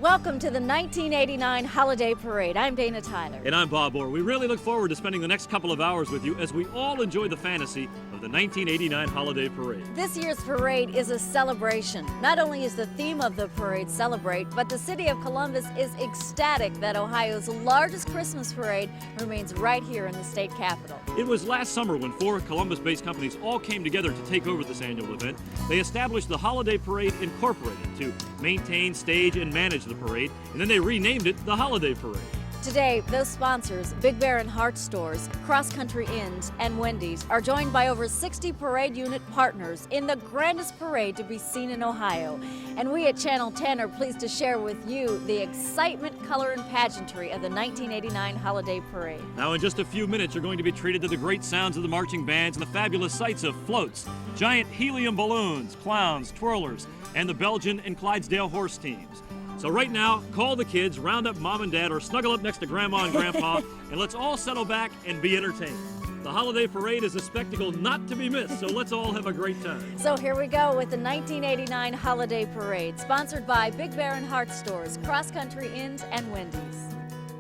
Welcome to the 1989 Holiday Parade. I'm Dana Tyler. And I'm Bob Orr. We really look forward to spending the next couple of hours with you as we all enjoy the fantasy of the 1989 Holiday Parade. This year's parade is a celebration. Not only is the theme of the parade celebrate, but the city of Columbus is ecstatic that Ohio's largest Christmas parade remains right here in the state capitol. It was last summer when 4 Columbus-based companies all came together to take over this annual event. They established the Holiday Parade Incorporated to maintain, stage, and manage the parade, and then they renamed it the Holiday Parade. Today, those sponsors, Big Bear and Hart Stores, Cross Country Inns, and Wendy's, are joined by over 60 parade unit partners in the grandest parade to be seen in Ohio. And we at Channel 10 are pleased to share with you the excitement, color, and pageantry of the 1989 Holiday Parade. Now, in just a few minutes, you're going to be treated to the great sounds of the marching bands and the fabulous sights of floats, giant helium balloons, clowns, twirlers, and the Belgian and Clydesdale horse teams. So right now, call the kids, round up mom and dad, or snuggle up next to grandma and grandpa, and let's all settle back and be entertained. The Holiday Parade is a spectacle not to be missed, so let's all have a great time. So here we go with the 1989 Holiday Parade, sponsored by Big Bear and Hart Stores, Cross Country Inns, and Wendy's.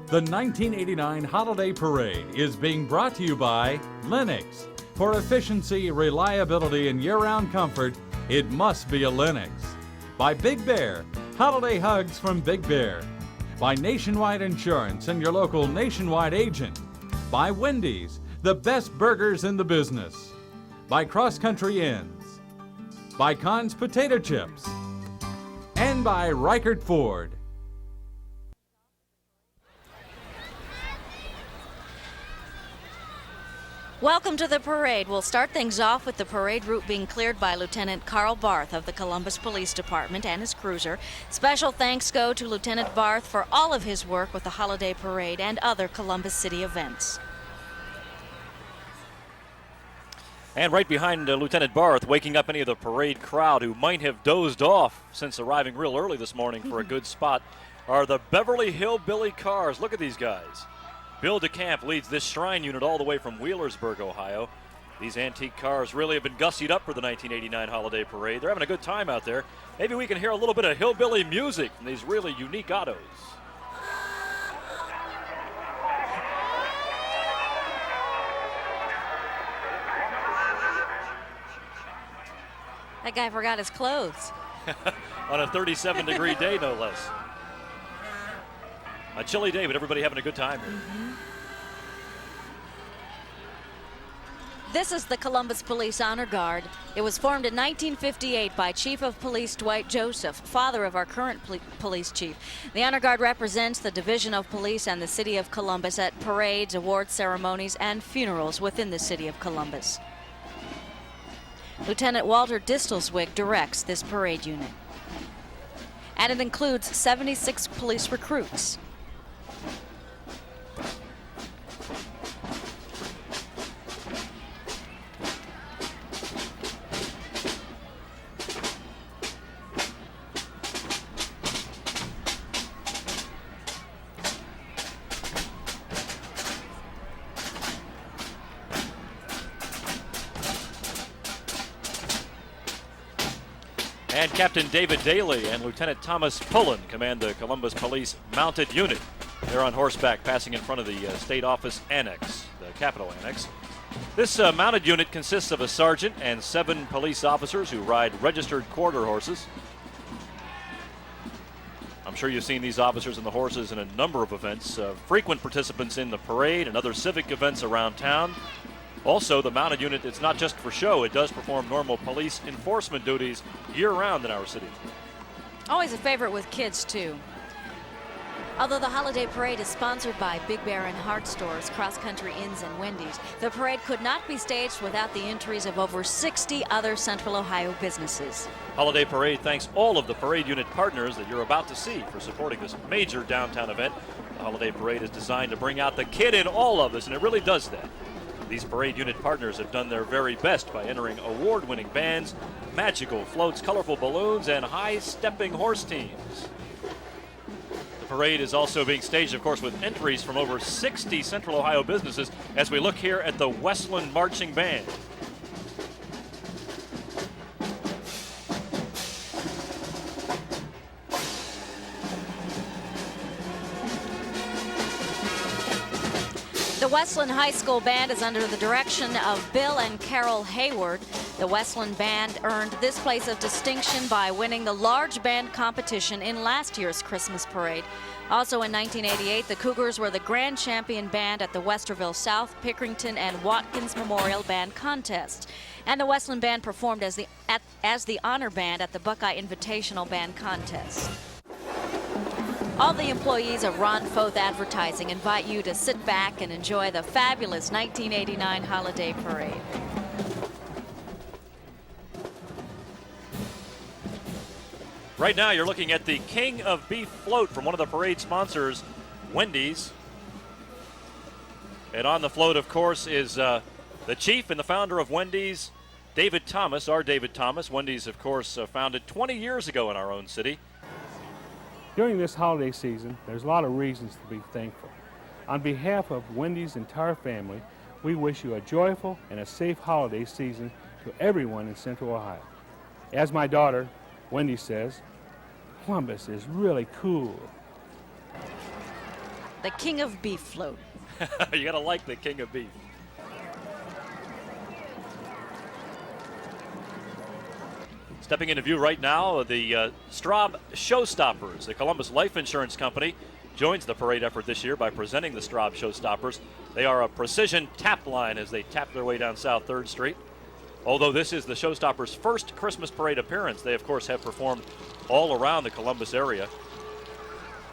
The 1989 Holiday Parade is being brought to you by Lennox. For efficiency, reliability, and year-round comfort, it must be a Lennox. By Big Bear, holiday hugs from Big Bear. By Nationwide Insurance and your local Nationwide agent. By Wendy's, the best burgers in the business. By Cross Country Inns. By Conn's Potato Chips. And by Reichert Ford. Welcome to the parade. We'll start things off with the parade route being cleared by Lieutenant Carl Barth of the Columbus Police Department and his cruiser. Special thanks go to Lieutenant Barth for all of his work with the Holiday Parade and other Columbus City events. And right behind Lieutenant Barth, waking up any of the parade crowd who might have dozed off since arriving real early this morning for a good spot, are the Beverly Hillbilly Cars. Look at these guys. Bill DeCamp leads this shrine unit all the way from Wheelersburg, Ohio. These antique cars really have been gussied up for the 1989 Holiday Parade. They're having a good time out there. Maybe we can hear a little bit of hillbilly music from these really unique autos. That guy forgot his clothes. On a 37-degree day, no less. A chilly day, but everybody having a good time here. This is the Columbus Police Honor Guard. It was formed in 1958 by Chief of Police Dwight Joseph, father of our current police chief. The Honor Guard represents the Division of Police and the City of Columbus at parades, award ceremonies, and funerals within the City of Columbus. Lieutenant Walter Distelzwig directs this parade unit. And it includes 76 police recruits. And Captain David Daly and Lieutenant Thomas Pullen command the Columbus Police Mounted Unit. They're on horseback passing in front of the State Office Annex, the Capitol Annex. This mounted unit consists of a sergeant and 7 police officers who ride registered quarter horses. I'm sure you've seen these officers and the horses in a number of events, frequent participants in the parade and other civic events around town. Also, the mounted unit, it's not just for show, it does perform normal police enforcement duties year-round in our city. Always a favorite with kids, too. Although the Holiday Parade is sponsored by Big Bear and Hart Stores, Cross Country Inns, and Wendy's, the parade could not be staged without the entries of over 60 other Central Ohio businesses. Holiday Parade thanks all of the parade unit partners that you're about to see for supporting this major downtown event. The Holiday Parade is designed to bring out the kid in all of us, and it really does that. These parade unit partners have done their very best by entering award-winning bands, magical floats, colorful balloons, and high-stepping horse teams. The parade is also being staged, of course, with entries from over 60 Central Ohio businesses as we look here at the Westland Marching Band. Westland High School Band is under the direction of Bill and Carol Hayward. The Westland Band earned this place of distinction by winning the large band competition in last year's Christmas parade. Also in 1988, the Cougars were the grand champion band at the Westerville South, Pickerington, and Watkins Memorial Band Contest. And the Westland Band performed as the honor band at the Buckeye Invitational Band Contest. All the employees of Ron Foth Advertising invite you to sit back and enjoy the fabulous 1989 Holiday Parade. Right now, you're looking at the King of Beef float from one of the parade sponsors, Wendy's. And on the float, of course, is the chief and the founder of Wendy's, David Thomas, our David Thomas. Wendy's, of course, founded 20 years ago in our own city. During this holiday season, there's a lot of reasons to be thankful. On behalf of Wendy's entire family, we wish you a joyful and a safe holiday season to everyone in Central Ohio. As my daughter, Wendy, says, Columbus is really cool. The King of Beef float. You gotta like the King of Beef. Stepping into view right now, the Straub Showstoppers. The Columbus Life Insurance Company joins the parade effort this year by presenting the Straub Showstoppers. They are a precision tap line as they tap their way down South 3rd Street. Although this is the Showstoppers' first Christmas parade appearance, they of course have performed all around the Columbus area.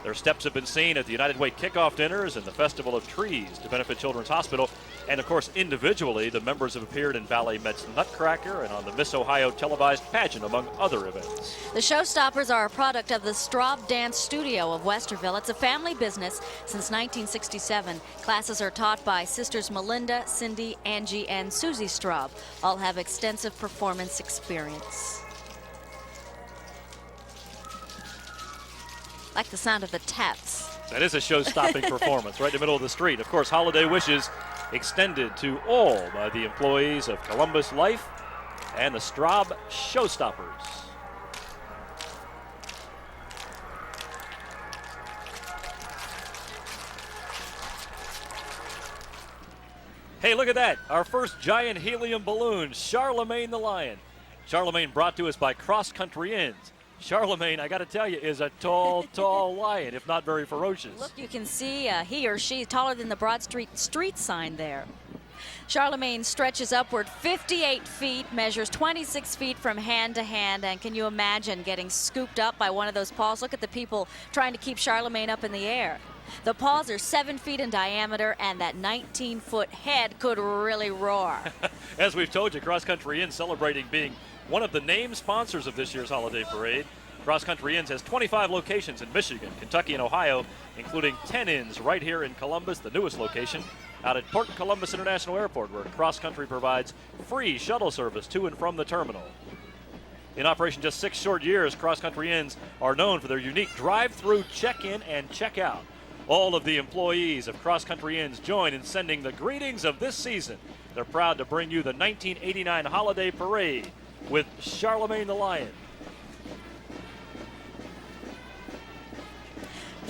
Their steps have been seen at the United Way kickoff dinners and the Festival of Trees to benefit Children's Hospital. And of course, individually, the members have appeared in Ballet Met's Nutcracker and on the Miss Ohio televised pageant, among other events. The Showstoppers are a product of the Straub Dance Studio of Westerville. It's a family business since 1967. Classes are taught by sisters Melinda, Cindy, Angie, and Susie Straub. All have extensive performance experience. Like the sound of the taps. That is a show-stopping performance right in the middle of the street. Of course, holiday wishes extended to all by the employees of Columbus Life and the Straub Showstoppers. Hey, look at that. Our first giant helium balloon, Charlemagne the Lion. Charlemagne brought to us by Cross Country Inns. Charlemagne, I got to tell you, is a tall, tall lion, if not very ferocious. Look, you can see he or she taller than the Broad Street street sign there. Charlemagne stretches upward 58 feet, measures 26 feet from hand to hand, and can you imagine getting scooped up by one of those paws? Look at the people trying to keep Charlemagne up in the air. The paws are 7 feet in diameter, and that 19-foot head could really roar. As we've told you, Cross Country Inn celebrating being one of the name sponsors of this year's holiday parade. Cross Country Inns has 25 locations in Michigan, Kentucky, and Ohio, including 10 inns right here in Columbus, the newest location, out at Port Columbus International Airport, where Cross Country provides free shuttle service to and from the terminal. In operation just 6 short years, Cross Country Inns are known for their unique drive-through check-in and check-out. All of the employees of Cross Country Inns join in sending the greetings of this season. They're proud to bring you the 1989 Holiday Parade with Charlemagne the Lion.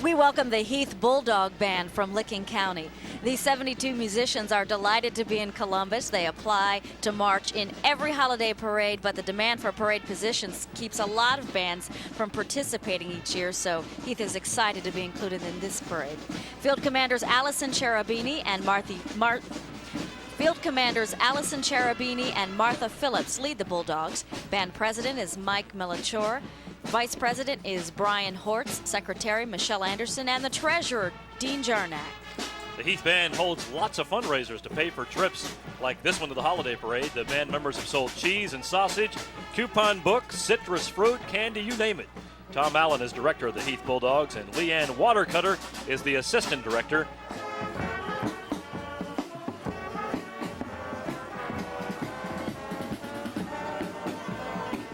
We welcome the Heath Bulldog Band from Licking County. These 72 musicians are delighted to be in Columbus. They apply to march in every holiday parade, but the demand for parade positions keeps a lot of bands from participating each year, so Heath is excited to be included in this parade. Field Commanders Allison Cherubini and Martha Phillips lead the Bulldogs. Band president is Mike Melchior. Vice president is Brian Hortz, secretary Michelle Anderson, and the treasurer, Dean Jarnack. The Heath Band holds lots of fundraisers to pay for trips like this one to the holiday parade. The band members have sold cheese and sausage, coupon books, citrus fruit, candy, you name it. Tom Allen is director of the Heath Bulldogs, and Leanne Watercutter is the assistant director.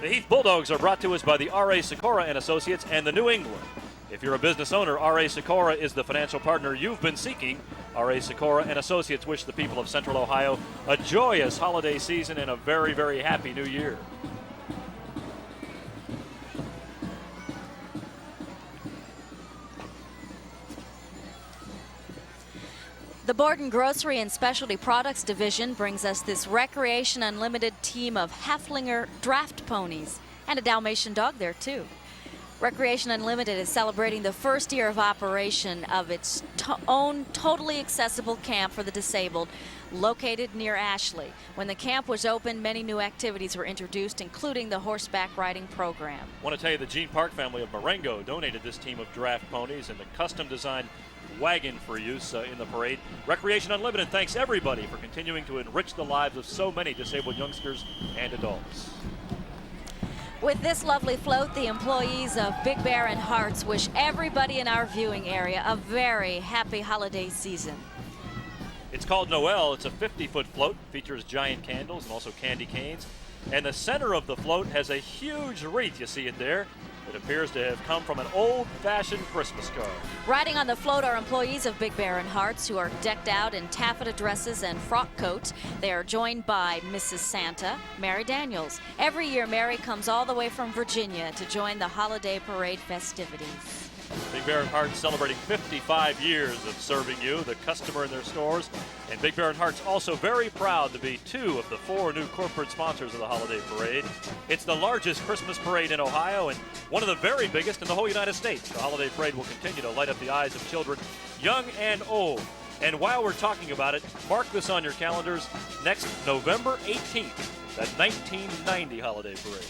The Heath Bulldogs are brought to us by the R.A. Sikora and Associates and the New England. If you're a business owner, R.A. Sikora is the financial partner you've been seeking. R.A. Sikora and Associates wish the people of Central Ohio a joyous holiday season and a very, very happy new year. The Borden Grocery and Specialty Products Division brings us this Recreation Unlimited team of Haflinger draft ponies and a Dalmatian dog there too. Recreation Unlimited is celebrating the first year of operation of its own totally accessible camp for the disabled located near Ashley. When the camp was opened, many new activities were introduced, including the horseback riding program. I want to tell you the Gene Park family of Marengo donated this team of draft ponies and the custom designed wagon for use in the parade. Recreation Unlimited thanks everybody for continuing to enrich the lives of so many disabled youngsters and adults. With this lovely float, the employees of Big Bear and Hearts wish everybody in our viewing area a very happy holiday season. It's called Noel. It's a 50-foot float, features giant candles and also candy canes. And the center of the float has a huge wreath. You see it there. It appears to have come from an old-fashioned Christmas card. Riding on the float are employees of Big Bear and Hearts who are decked out in taffeta dresses and frock coats. They are joined by Mrs. Santa, Mary Daniels. Every year, Mary comes all the way from Virginia to join the holiday parade festivities. Big Bear and Hearts celebrating 55 years of serving you, the customer in their stores. And Big Bear and Hearts also very proud to be 2 of the 4 new corporate sponsors of the holiday parade. It's the largest Christmas parade in Ohio and one of the very biggest in the whole United States. The holiday parade will continue to light up the eyes of children, young and old. And while we're talking about it, mark this on your calendars, next November 18th, that 1990 holiday parade.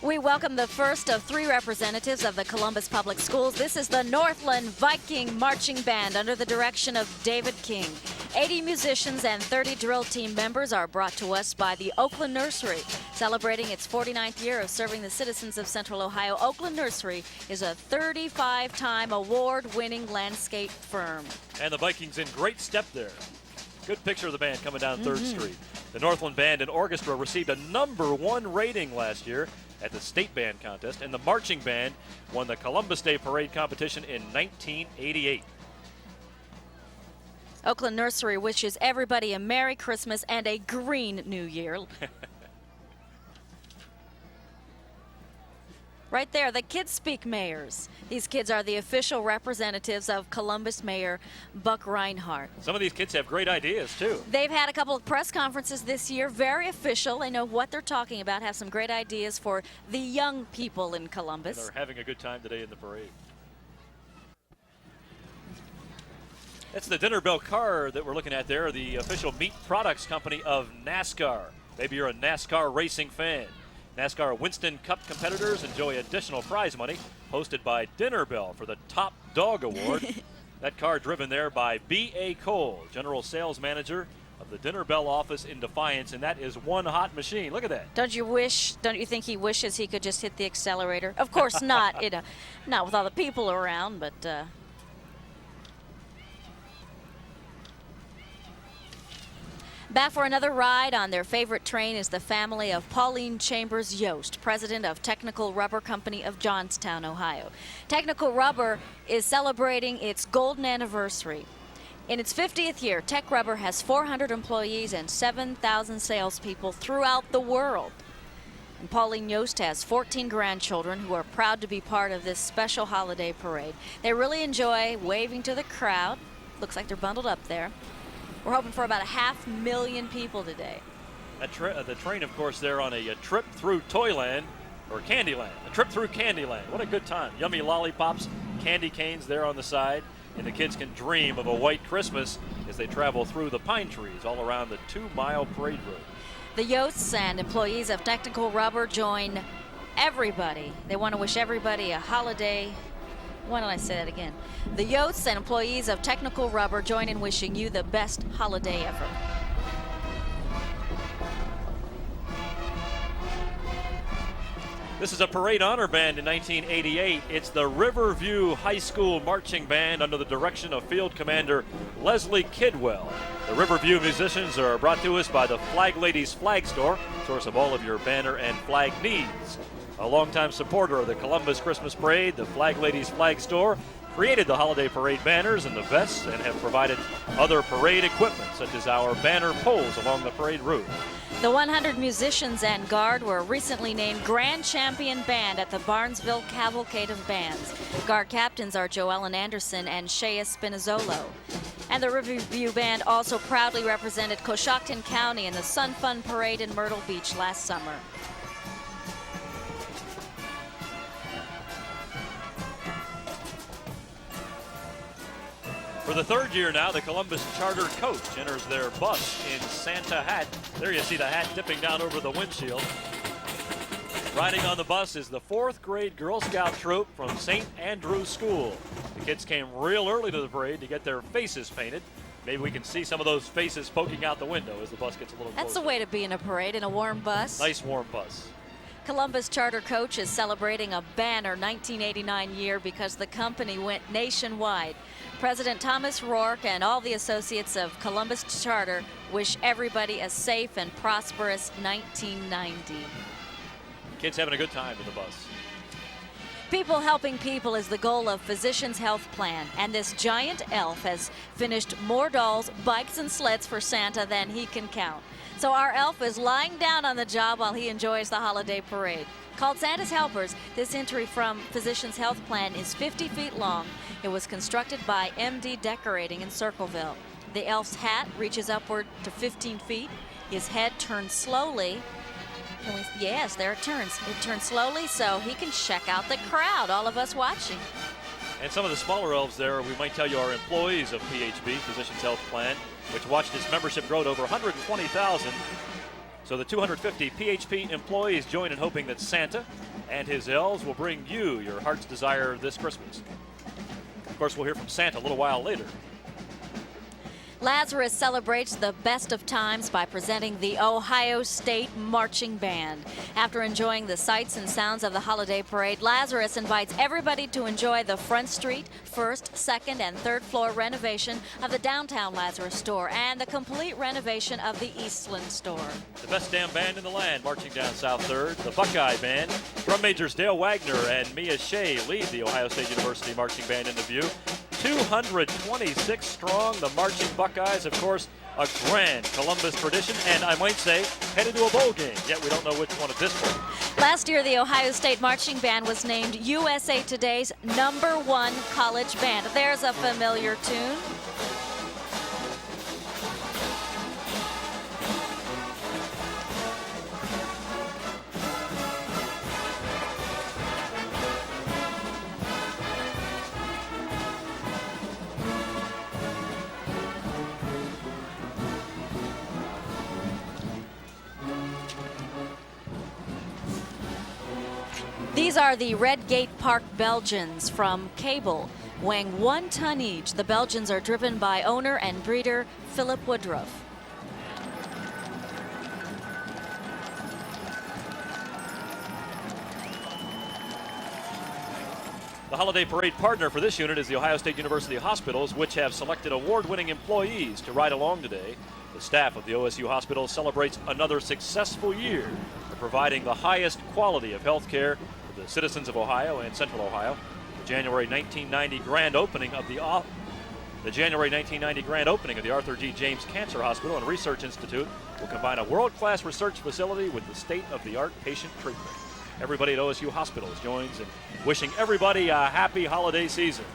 We welcome the first of 3 representatives of the Columbus Public Schools. This is the Northland Viking Marching Band under the direction of David King. 80 musicians and 30 drill team members are brought to us by the Oakland Nursery. Celebrating its 49th year of serving the citizens of Central Ohio, Oakland Nursery is a 35-time award-winning landscape firm. And the Vikings in great step there. Good picture of the band coming down 3rd Street. The Northland Band and Orchestra received a #1 rating last year at the State Band Contest, and the Marching Band won the Columbus Day Parade competition in 1988. Oakland Nursery wishes everybody a Merry Christmas and a green New Year. Right there, the Kids Speak Mayors. These kids are the official representatives of Columbus Mayor Buck Reinhardt. Some of these kids have great ideas, too. They've had a couple of press conferences this year, very official. They know what they're talking about, have some great ideas for the young people in Columbus. And they're having a good time today in the parade. That's the dinner bell car that we're looking at there, the official meat products company of NASCAR. Maybe you're a NASCAR racing fan. NASCAR Winston Cup competitors enjoy additional prize money, hosted by Dinner Bell for the Top Dog Award. That car driven there by B.A. Cole, General Sales Manager of the Dinner Bell office in Defiance, and that is one hot machine. Look at that. Don't you think he wishes he could just hit the accelerator? Of course not, not with all the people around, but back for another ride on their favorite train is the family of Pauline Chambers Yost, president of Technical Rubber Company of Johnstown, Ohio. Technical Rubber is celebrating its golden anniversary. In its 50th year, Tech Rubber has 400 employees and 7,000 salespeople throughout the world. And Pauline Yost has 14 grandchildren who are proud to be part of this special holiday parade. They really enjoy waving to the crowd. Looks like they're bundled up there. We're hoping for about 500,000 people today. The train, of course, they're on a trip through Toyland, or Candyland. A trip through Candyland. What a good time. Yummy lollipops, candy canes there on the side, and the kids can dream of a white Christmas as they travel through the pine trees all around the 2-mile parade route. The Yosts and employees of Technical Rubber join everybody. They want to wish everybody a holiday. Why don't I say that again? The Yosts and employees of Technical Rubber join in wishing you the best holiday ever. This is a parade honor band in 1988. It's the Riverview High School Marching Band under the direction of Field Commander Leslie Kidwell. The Riverview musicians are brought to us by the Flag Ladies Flag Store, source of all of your banner and flag needs. A longtime supporter of the Columbus Christmas Parade, the Flag Ladies Flag Store created the holiday parade banners and the vests and have provided other parade equipment such as our banner poles along the parade route. The 100 musicians and guard were recently named Grand Champion Band at the Barnesville Cavalcade of Bands. Guard captains are Joellen Anderson and Shea Spinazzolo. And the Riverview Band also proudly represented Coshocton County in the Sun Fun Parade in Myrtle Beach last summer. For the third year now, the Columbus Charter coach enters their bus in Santa hat. There you see the hat dipping down over the windshield. Riding on the bus is the 4th grade Girl Scout troop from St. Andrew's School. The kids came real early to the parade to get their faces painted. Maybe we can see some of those faces poking out the window as the bus gets a little closer. That's the way to be in a parade, in a warm bus. Nice warm bus. Columbus Charter Coach is celebrating a banner 1989 year because the company went nationwide. President Thomas Rourke and all the associates of Columbus Charter wish everybody a safe and prosperous 1990. Kids having a good time in the bus. People helping people is the goal of Physicians Health Plan, and this giant elf has finished more dolls, bikes, and sleds for Santa than he can count. So our elf is lying down on the job while he enjoys the holiday parade. Called Santa's Helpers, this entry from Physicians Health Plan is 50 feet long. It was constructed by MD Decorating in Circleville. The elf's hat reaches upward to 15 feet. His head turns slowly. Yes, there it turns. It turns slowly so he can check out the crowd, all of us watching. And some of the smaller elves there, we might tell you, are employees of PHB, Physicians Health Plan, which watched its membership grow to over 120,000. So the 250 PHP employees join in hoping that Santa and his elves will bring you your heart's desire this Christmas. Of course, we'll hear from Santa a little while later. Lazarus celebrates the best of times by presenting the Ohio State Marching Band. After enjoying the sights and sounds of the holiday parade, Lazarus invites everybody to enjoy the Front Street, first, second, and third floor renovation of the downtown Lazarus store and the complete renovation of the Eastland store. The best damn band in the land marching down South 3rd, the Buckeye Band. Drum majors Dale Wagner and Mia Shea lead the Ohio State University Marching Band into view. 226 strong, the Marching Buckeyes, of course, a grand Columbus tradition, and I might say, headed to a bowl game, yet we don't know which one at this point. Last year, the Ohio State Marching Band was named USA Today's #1 college band. There's a familiar tune. These are the Redgate Park Belgians from Cable, weighing 1 ton each. The Belgians are driven by owner and breeder Philip Woodruff. The holiday parade partner for this unit is the Ohio State University Hospitals, which have selected award-winning employees to ride along today. The staff of the OSU Hospitals celebrates another successful year of providing the highest quality of health care to the citizens of Ohio and Central Ohio. The January 1990 grand opening of the Arthur G. James Cancer Hospital and Research Institute will combine a world-class research facility with the state-of-the-art patient treatment. Everybody at OSU Hospitals joins in wishing everybody a happy holiday season.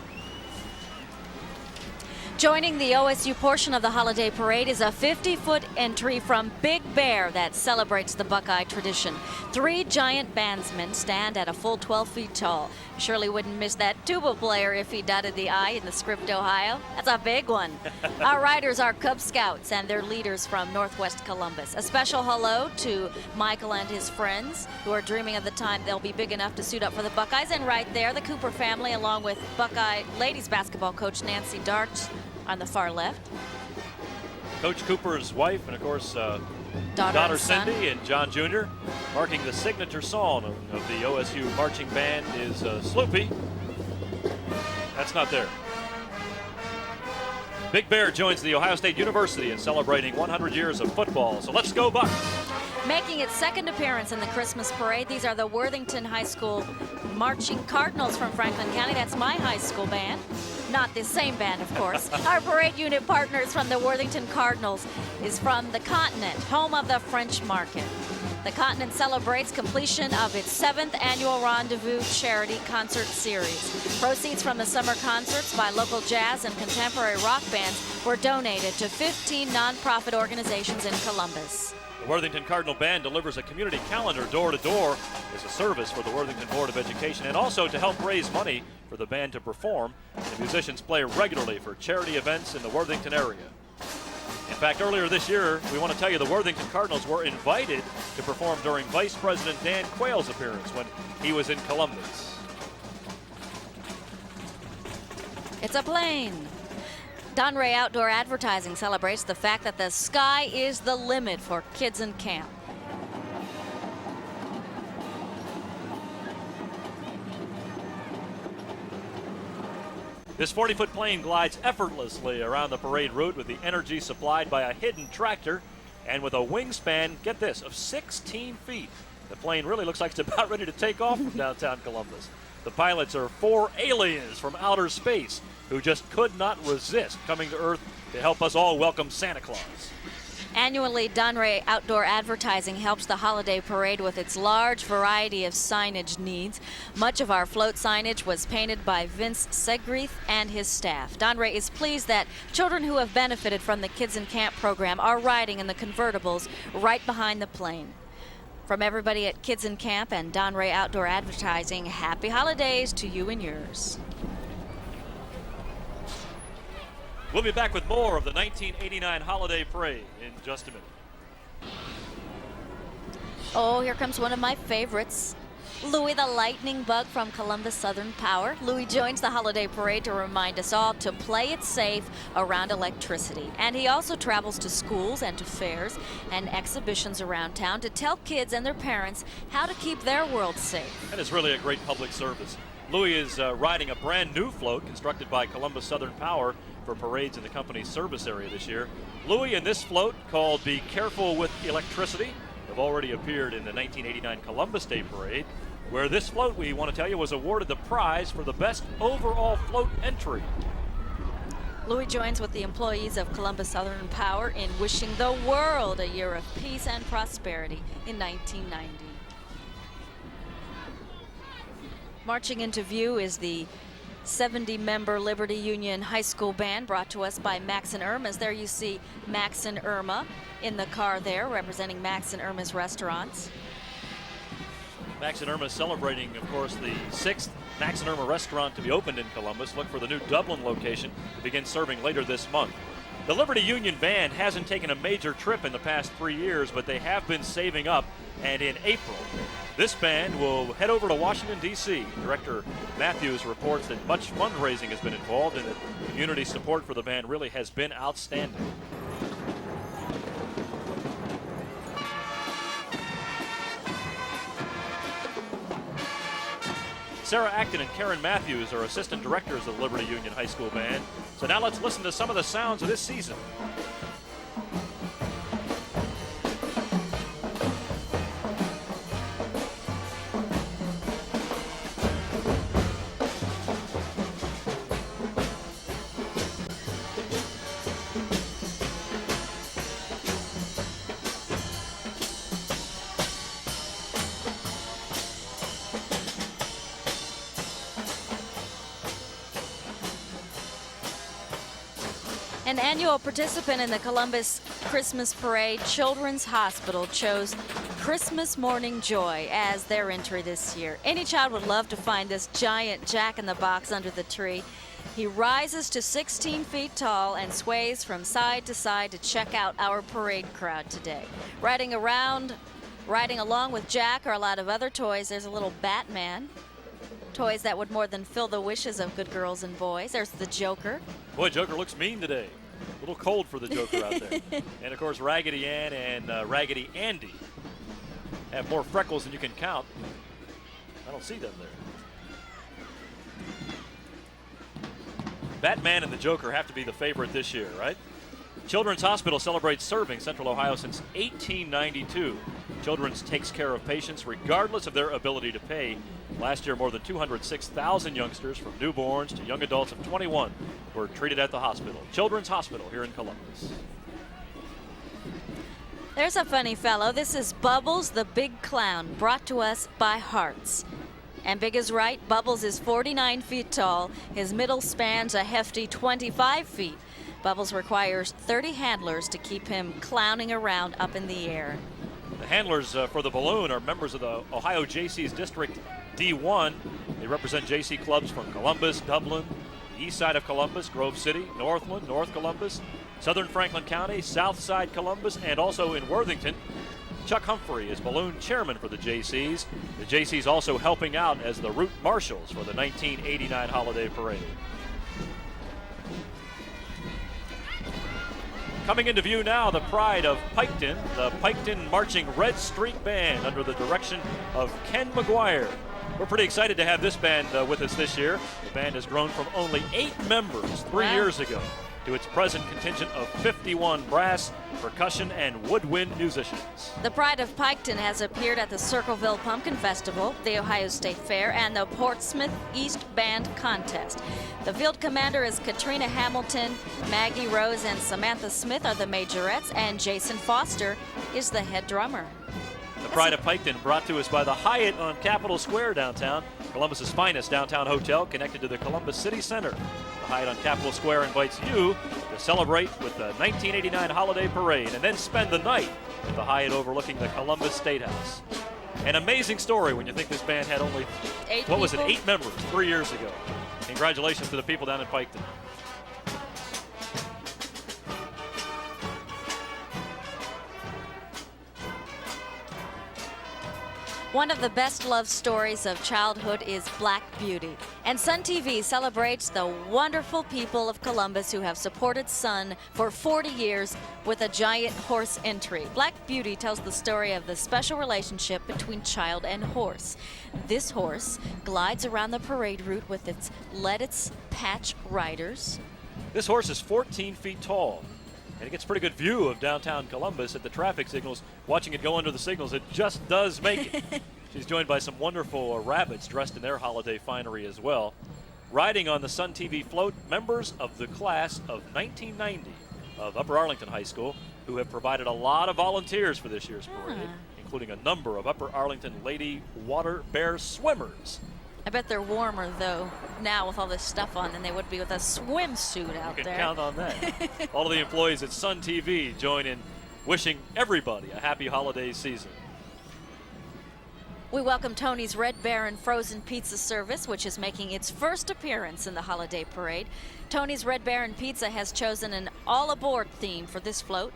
Joining the OSU portion of the holiday parade is a 50-foot entry from Big Bear that celebrates the Buckeye tradition. 3 giant bandsmen stand at a full 12 feet tall. Surely wouldn't miss that tuba player if he dotted the I in the script Ohio. That's a big one. Our riders are Cub Scouts and their leaders from Northwest Columbus. A special hello to Michael and his friends who are dreaming of the time they'll be big enough to suit up for the Buckeyes. And right there, the Cooper family along with Buckeye ladies basketball coach Nancy Darts on the far left. Coach Cooper's wife and, of course, daughter Cindy and John Jr. Marking the signature song of the OSU marching band is Sloopy. That's not there. Big Bear joins the Ohio State University in celebrating 100 years of football. So let's go Bucks. Making its second appearance in the Christmas parade, these are the Worthington High School Marching Cardinals from Franklin County. That's my high school band. Not the same band, of course. Our parade unit partners from the Worthington Cardinals is from the Continent, home of the French Market. The Continent celebrates completion of its 7th annual Rendezvous charity concert series. Proceeds from the summer concerts by local jazz and contemporary rock bands were donated to 15 nonprofit organizations in Columbus. The Worthington Cardinal Band delivers a community calendar door to door as a service for the Worthington Board of Education and also to help raise money for the band to perform. The musicians play regularly for charity events in the Worthington area. In fact, earlier this year, we want to tell you the Worthington Cardinals were invited to perform during Vice President Dan Quayle's appearance when he was in Columbus. It's a plane. Donray Outdoor Advertising celebrates the fact that the sky is the limit for kids in camp. This 40-foot plane glides effortlessly around the parade route with the energy supplied by a hidden tractor and with a wingspan, get this, of 16 feet. The plane really looks like it's about ready to take off from downtown Columbus. The pilots are 4 aliens from outer space who just could not resist coming to Earth to help us all welcome Santa Claus. Annually, Donray Outdoor Advertising helps the holiday parade with its large variety of signage needs. Much of our float signage was painted by Vince Segreith and his staff. Donray is pleased that children who have benefited from the Kids in Camp program are riding in the convertibles right behind the plane. From everybody at Kids in Camp and Donray Outdoor Advertising, happy holidays to you and yours. We'll be back with more of the 1989 Holiday Parade in just a minute. Oh, here comes one of my favorites. Louie the Lightning Bug from Columbus Southern Power. Louie joins the holiday parade to remind us all to play it safe around electricity. And he also travels to schools and to fairs and exhibitions around town to tell kids and their parents how to keep their world safe. That is really a great public service. Louie is riding a brand new float constructed by Columbus Southern Power for parades in the company's service area this year. Louie and this float, called Be Careful with Electricity, have already appeared in the 1989 Columbus Day Parade, where this float, we want to tell you, was awarded the prize for the best overall float entry. Louie joins with the employees of Columbus Southern Power in wishing the world a year of peace and prosperity in 1990. Marching into view is the 70-member Liberty Union High School Band, brought to us by Max and Irma's. There you see Max and Irma in the car there, representing Max and Irma's restaurants. Max and Irma celebrating, of course, the 6th Max and Irma restaurant to be opened in Columbus. Look for the new Dublin location to begin serving later this month. The Liberty Union Band hasn't taken a major trip in the past 3 years, but they have been saving up, and in April, this band will head over to Washington, D.C. Director Matthews reports that much fundraising has been involved and that community support for the band really has been outstanding. Sarah Acton and Karen Matthews are assistant directors of the Liberty Union High School Band. So now let's listen to some of the sounds of this season. An annual participant in the Columbus Christmas Parade, Children's Hospital chose Christmas Morning Joy as their entry this year. Any child would love to find this giant Jack-in-the-Box under the tree. He rises to 16 feet tall and sways from side to side to check out our parade crowd today. Riding along with Jack are a lot of other toys. There's a little Batman, toys that would more than fill the wishes of good girls and boys. There's the Joker. Boy, Joker looks mean today. A little cold for the Joker out there. And, of course, Raggedy Ann and Raggedy Andy have more freckles than you can count. I don't see them there. Batman and the Joker have to be the favorite this year, right? Children's Hospital celebrates serving Central Ohio since 1892. Children's takes care of patients regardless of their ability to pay. Last year, more than 206,000 youngsters from newborns to young adults of 21 were treated at the hospital. Children's Hospital here in Columbus. There's a funny fellow. This is Bubbles the Big Clown, brought to us by Hearts. And Big is right. Bubbles is 49 feet tall. His middle spans a hefty 25 feet. Bubbles requires 30 handlers to keep him clowning around up in the air. The handlers for the balloon are members of the Ohio Jaycees District D1. They represent JC clubs from Columbus, Dublin, the east side of Columbus, Grove City, Northland, North Columbus, Southern Franklin County, South Side Columbus, and also in Worthington. Chuck Humphrey is balloon chairman for the Jaycees. The Jaycees also helping out as the route marshals for the 1989 holiday parade. Coming into view now, the pride of Piketon, the Piketon Marching Red Streak Band under the direction of Ken McGuire. We're pretty excited to have this band with us this year. The band has grown from only 8 members 3 years ago to its present contingent of 51 brass, percussion, and woodwind musicians. The Pride of Piketon has appeared at the Circleville Pumpkin Festival, the Ohio State Fair, and the Portsmouth East Band Contest. The field commander is Katrina Hamilton, Maggie Rose and Samantha Smith are the majorettes, and Jason Foster is the head drummer. The Pride of Piketon brought to us by the Hyatt on Capitol Square downtown, Columbus's finest downtown hotel connected to the Columbus City Center. The Hyatt on Capitol Square invites you to celebrate with the 1989 holiday parade and then spend the night at the Hyatt overlooking the Columbus State House. An amazing story when you think this band had only, 8 members 3 years ago. Congratulations to the people down in Piketon. One of the best loved stories of childhood is Black Beauty. And Sun TV celebrates the wonderful people of Columbus who have supported Sun for 40 years with a giant horse entry. Black Beauty tells the story of the special relationship between child and horse. This horse glides around the parade route with its Let-Its Patch riders. This horse is 14 feet tall. And it gets a pretty good view of downtown Columbus at the traffic signals. Watching it go under the signals, it just does make it. She's joined by some wonderful rabbits dressed in their holiday finery as well. Riding on the Sun TV float, members of the class of 1990 of Upper Arlington High School, who have provided a lot of volunteers for this year's parade, including a number of Upper Arlington Lady Water Bear swimmers. I bet they're warmer, though, now with all this stuff on than they would be with a swimsuit out You can there. count on that. All of the employees at Sun TV join in wishing everybody a happy holiday season. We welcome Tony's Red Baron Frozen Pizza Service, which is making its first appearance in the holiday parade. Tony's Red Baron Pizza has chosen an all-aboard theme for this float.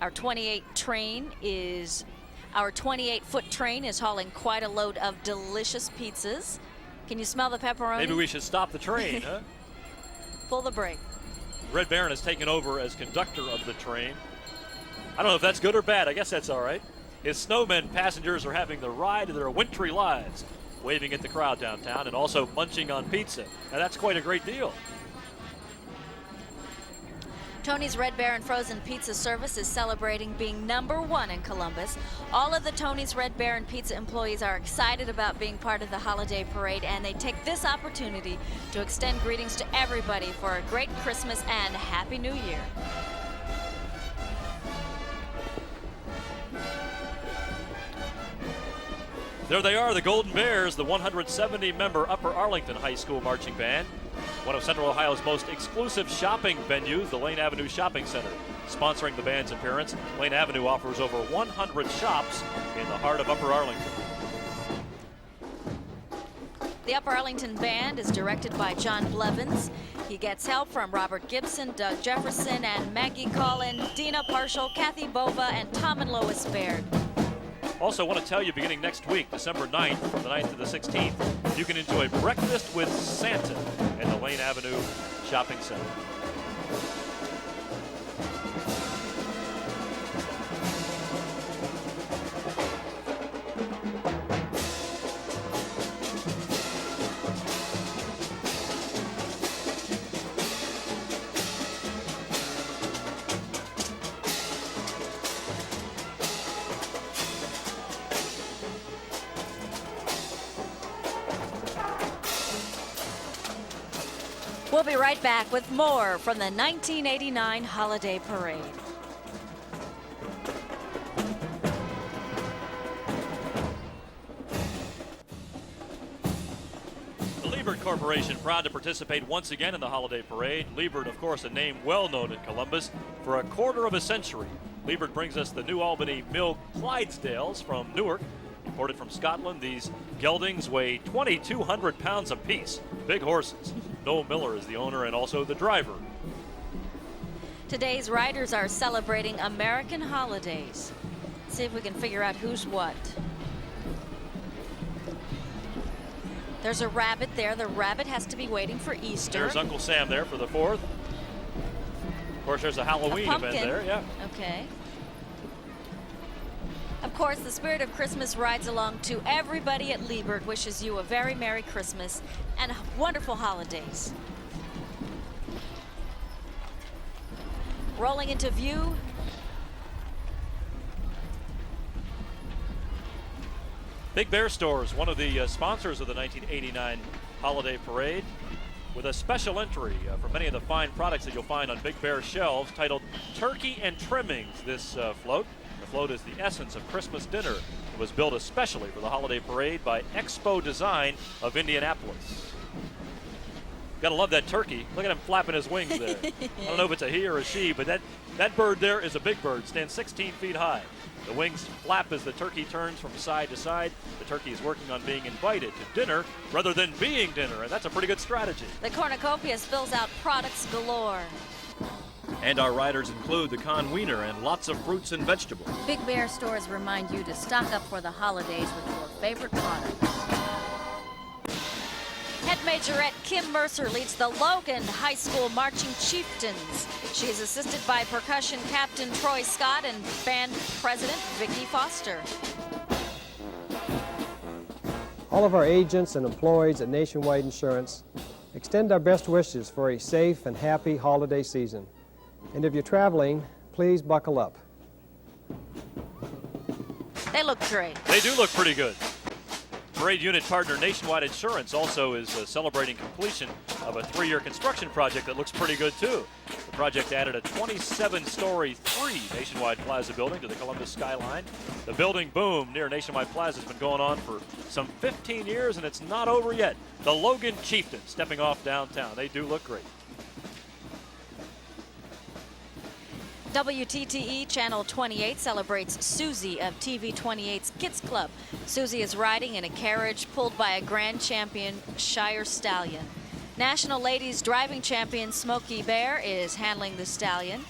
Our 28-foot train is hauling quite a load of delicious pizzas. Can you smell the pepperoni? Maybe we should stop the train, huh? Pull the brake. Red Baron has taken over as conductor of the train. I don't know if that's good or bad. I guess that's all right. His snowmen passengers are having the ride of their wintry lives, waving at the crowd downtown and also munching on pizza. Now that's quite a great deal. Tony's Red Baron Frozen Pizza Service is celebrating being #1 in Columbus. All of the Tony's Red Baron Pizza employees are excited about being part of the holiday parade, and they take this opportunity to extend greetings to everybody for a great Christmas and Happy New Year. There they are, the Golden Bears, the 170-member Upper Arlington High School marching band. One of Central Ohio's most exclusive shopping venues, the Lane Avenue Shopping Center. Sponsoring the band's appearance, Lane Avenue offers over 100 shops in the heart of Upper Arlington. The Upper Arlington Band is directed by John Blevins. He gets help from Robert Gibson, Doug Jefferson, and Maggie Collin, Dina Parshall, Kathy Bova, and Tom and Lois Baird. Also want to tell you, beginning next week, December 9th, from the 9th to the 16th, you can enjoy breakfast with Santa in the Lane Avenue Shopping Center. We'll be right back with more from the 1989 Holiday Parade. The Liebert Corporation proud to participate once again in the Holiday Parade. Liebert, of course, a name well known in Columbus for a quarter of a century. Liebert brings us the New Albany Mill Clydesdales from Newark. Imported from Scotland, these geldings weigh 2,200 pounds apiece. Big horses. Noel Miller is the owner and also the driver. Today's riders are celebrating American holidays. See if we can figure out who's what. There's a rabbit there. The rabbit has to be waiting for Easter. There's Uncle Sam there for the 4th. Of course, there's a Halloween event there. Yeah. Okay. Of course, the spirit of Christmas rides along to everybody at Liebert. Wishes you a very Merry Christmas and wonderful holidays. Rolling into view. Big Bear Stores, one of the sponsors of the 1989 Holiday Parade, with a special entry for many of the fine products that you'll find on Big Bear shelves titled Turkey and Trimmings. This float. The float is the essence of Christmas dinner. It was built especially for the Holiday Parade by Expo Design of Indianapolis. Gotta love that turkey. Look at him flapping his wings there. I don't know if it's a he or a she, but that bird there is a big bird, stands 16 feet high. The wings flap as the turkey turns from side to side. The turkey is working on being invited to dinner rather than being dinner, and that's a pretty good strategy. The cornucopia spills out products galore. And our riders include the con wiener and lots of fruits and vegetables. Big Bear Stores remind you to stock up for the holidays with your favorite products. Head Majorette Kim Mercer leads the Logan High School Marching Chieftains. She is assisted by percussion captain Troy Scott and band president Vicki Foster. All of our agents and employees at Nationwide Insurance extend our best wishes for a safe and happy holiday season. And if you're traveling, please buckle up. They look great. They do look pretty good. Parade unit partner Nationwide Insurance also is celebrating completion of a 3-year construction project that looks pretty good too. The project added a 27-story 3 Nationwide Plaza building to the Columbus skyline. The building boom near Nationwide Plaza has been going on for some 15 years and it's not over yet. The Logan Chieftains stepping off downtown. They do look great. WTTE Channel 28 celebrates Susie of TV 28's Kids Club. Susie is riding in a carriage pulled by a grand champion Shire stallion. National Ladies Driving Champion Smokey Bear is handling the stallion,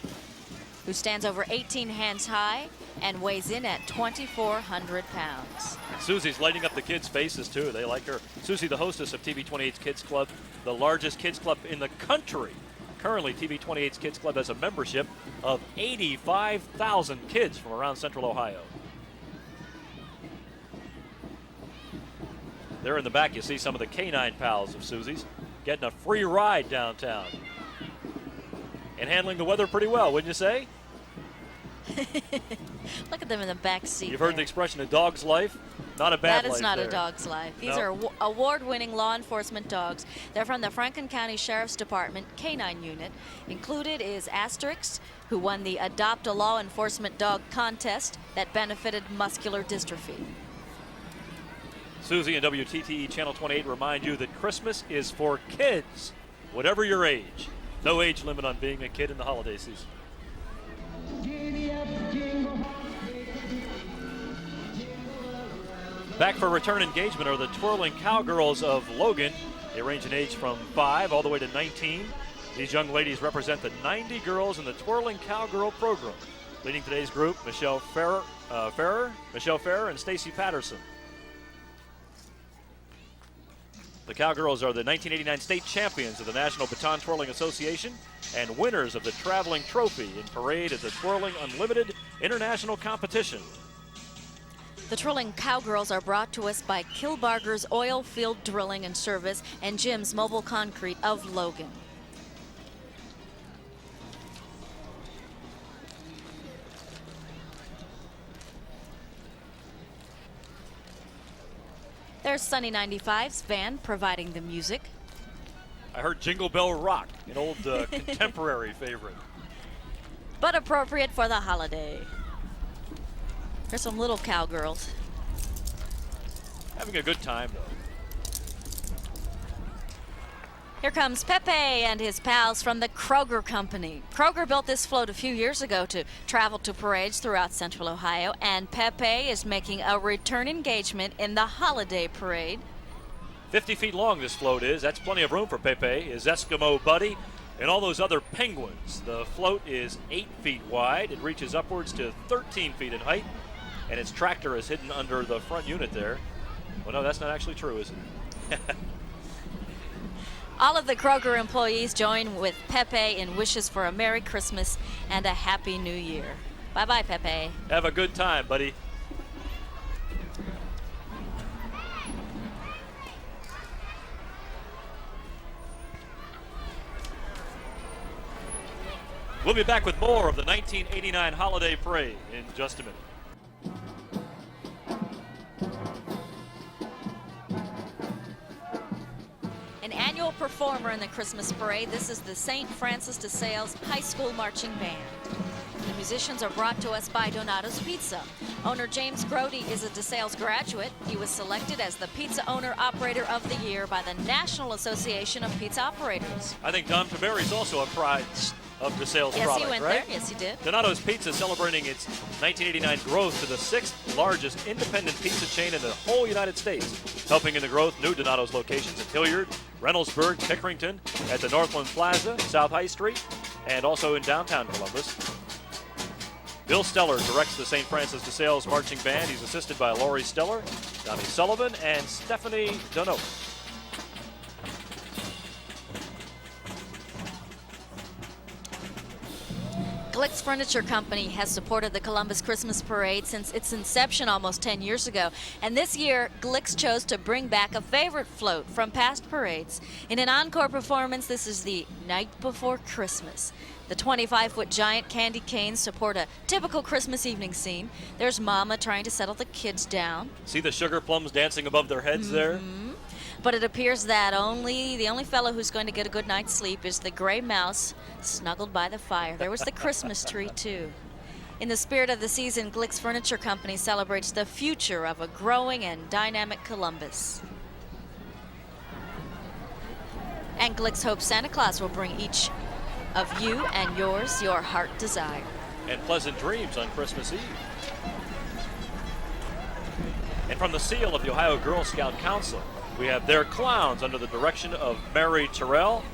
who stands over 18 hands high and weighs in at 2,400 pounds. Susie's lighting up the kids' faces too. They like her. Susie, the hostess of TV 28's Kids Club, the largest kids club in the country. Currently, TV 28's Kids Club has a membership of 85,000 kids from around Central Ohio. There in the back, you see some of the canine pals of Susie's getting a free ride downtown and handling the weather pretty well, wouldn't you say? Look at them in the back seat. You've heard the expression, a dog's life? Not a bad life. That is not there. a dog's life. These No. are award-winning law enforcement dogs. They're from the Franklin County Sheriff's Department Canine Unit. Included is Asterix, who won the Adopt a Law Enforcement Dog contest that benefited muscular dystrophy. Susie and WTTE Channel 28 remind you that Christmas is for kids, whatever your age. No age limit on being a kid in the holiday season. Back for return engagement are the Twirling Cowgirls of Logan. They range in age from 5 all the way to 19. These young ladies represent the 90 girls in the Twirling Cowgirl program. Leading today's group, Michelle Ferrer, and Stacy Patterson. The Cowgirls are the 1989 state champions of the National Baton Twirling Association and winners of the Traveling Trophy in parade at the Twirling Unlimited International Competition. The Twirling Cowgirls are brought to us by Kilbarger's Oil Field Drilling and Service and Jim's Mobile Concrete of Logan. There's Sunny 95's van providing the music. I heard Jingle Bell Rock, an old contemporary favorite. But appropriate for the holiday. Here's some little cowgirls. Having a good time, though. Here comes Pepe and his pals from the Kroger Company. Kroger built this float a few years ago to travel to parades throughout Central Ohio, and Pepe is making a return engagement in the holiday parade. 50 feet long this float is. That's plenty of room for Pepe, his Eskimo buddy, and all those other penguins. The float is 8 feet wide. It reaches upwards to 13 feet in height, and its tractor is hidden under the front unit there. Well, no, that's not actually true, is it? All of the Kroger employees join with Pepe in wishes for a Merry Christmas and a Happy New Year. Bye-bye, Pepe. Have a good time, buddy. We'll be back with more of the 1989 Holiday Parade in just a minute. An annual performer in the Christmas parade, this is the St. Francis de Sales High School Marching Band. The musicians are brought to us by Donato's Pizza. Owner James Grody is a DeSales graduate. He was selected as the Pizza Owner Operator of the Year by the National Association of Pizza Operators. I think Don Taberry is also a pride of DeSales Yes, product, he went right? there. Yes, he did. Donato's Pizza celebrating its 1989 growth to the 6th largest independent pizza chain in the whole United States. Helping in the growth, new Donato's locations at Hilliard, Reynoldsburg, Pickerington, at the Northland Plaza, South High Street, and also in downtown Columbus. Bill Steller directs the St. Francis de Sales Marching Band. He's assisted by Laurie Steller, Donnie Sullivan, and Stephanie Donote. Glick's Furniture Company has supported the Columbus Christmas Parade since its inception almost 10 years ago. And this year, Glick's chose to bring back a favorite float from past parades. In an encore performance, this is the Night Before Christmas. The 25-foot giant candy canes support a typical Christmas evening scene. There's Mama trying to settle the kids down. See the sugar plums dancing above their heads there? But it appears that the only fellow who's going to get a good night's sleep is the gray mouse snuggled by the fire. There was the Christmas tree, too. In the spirit of the season, Glick's Furniture Company celebrates the future of a growing and dynamic Columbus. And Glick's hopes Santa Claus will bring each of you and yours your heart desire. And pleasant dreams on Christmas Eve. And from the seal of the Ohio Girl Scout Council, we have their clowns under the direction of Mary Terrell.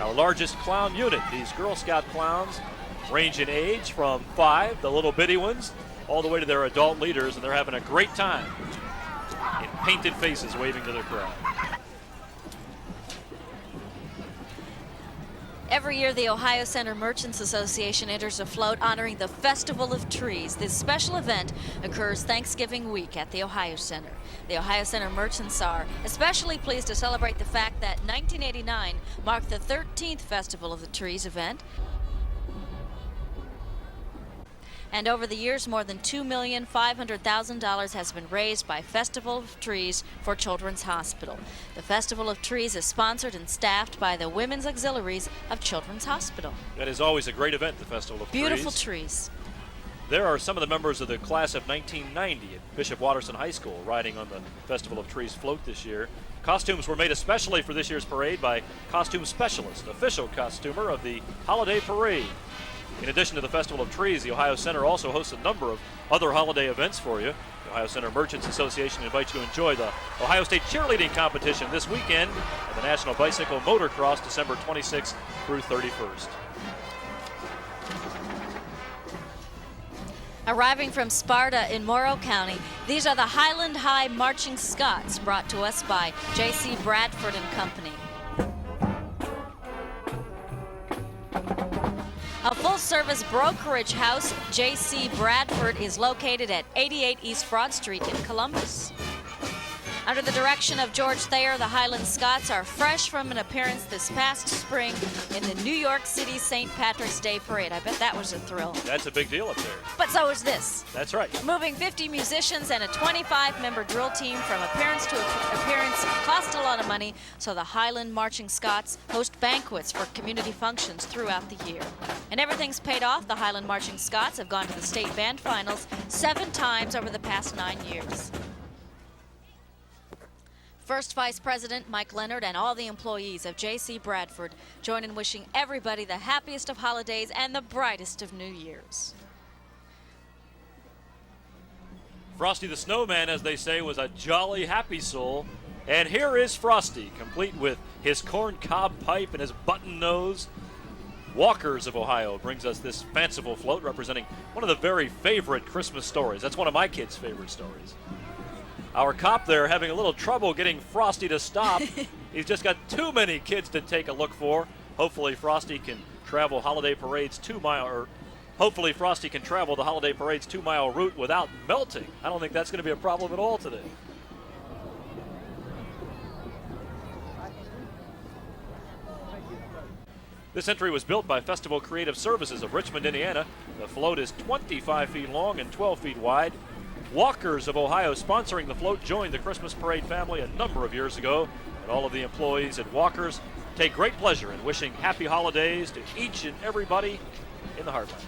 Our largest clown unit. These Girl Scout clowns range in age from 5, the little bitty ones, all the way to their adult leaders, and they're having a great time in painted faces waving to their crowd. Every year, the Ohio Center Merchants Association enters a float honoring the Festival of Trees. This special event occurs Thanksgiving week at the Ohio Center. The Ohio Center Merchants are especially pleased to celebrate the fact that 1989 marked the 13th Festival of the Trees event. And over the years, more than $2,500,000 has been raised by Festival of Trees for Children's Hospital. The Festival of Trees is sponsored and staffed by the Women's Auxiliaries of Children's Hospital. That is always a great event, the Festival of Beautiful Trees. trees. There are some of the members of the class of 1990 at Bishop Watterson High School riding on the Festival of Trees float this year. Costumes were made especially for this year's parade by Costume Specialist, official costumer of the Holiday Parade. In addition to the Festival of Trees, the Ohio Center also hosts a number of other holiday events for you. The Ohio Center Merchants Association invites you to enjoy the Ohio State Cheerleading Competition this weekend and the National Bicycle Motocross December 26th through 31st. Arriving from Sparta in Morrow County, these are the Highland High Marching Scots, brought to us by J.C. Bradford and Company. A full-service brokerage house, J.C. Bradford, is located at 88 East Broad Street in Columbus. Under the direction of George Thayer, the Highland Scots are fresh from an appearance this past spring in the New York City St. Patrick's Day Parade. I bet that was a thrill. That's a big deal up there. But so is this. That's right. Moving 50 musicians and a 25-member drill team from appearance to appearance cost a lot of money, so the Highland Marching Scots host banquets for community functions throughout the year. And everything's paid off. The Highland Marching Scots have gone to the state band finals 7 times over the past 9 years. First Vice President Mike Leonard and all the employees of J.C. Bradford join in wishing everybody the happiest of holidays and the brightest of New Years. Frosty the Snowman, as they say, was a jolly, happy soul. And here is Frosty, complete with his corn cob pipe and his button nose. Walkers of Ohio brings us this fanciful float representing one of the very favorite Christmas stories. That's one of my kids' favorite stories. Our cop there having a little trouble getting Frosty to stop. He's just got too many kids to take a look for. Hopefully Frosty can travel holiday parade's 2-mile, or hopefully Frosty can travel the holiday parade's 2-mile route without melting. I don't think that's going to be a problem at all today. This entry was built by Festival Creative Services of Richmond, Indiana. The float is 25 feet long and 12 feet wide. Walkers of Ohio sponsoring the float joined the Christmas Parade family a number of years ago, and all of the employees at Walkers take great pleasure in wishing happy holidays to each and everybody in the heartland.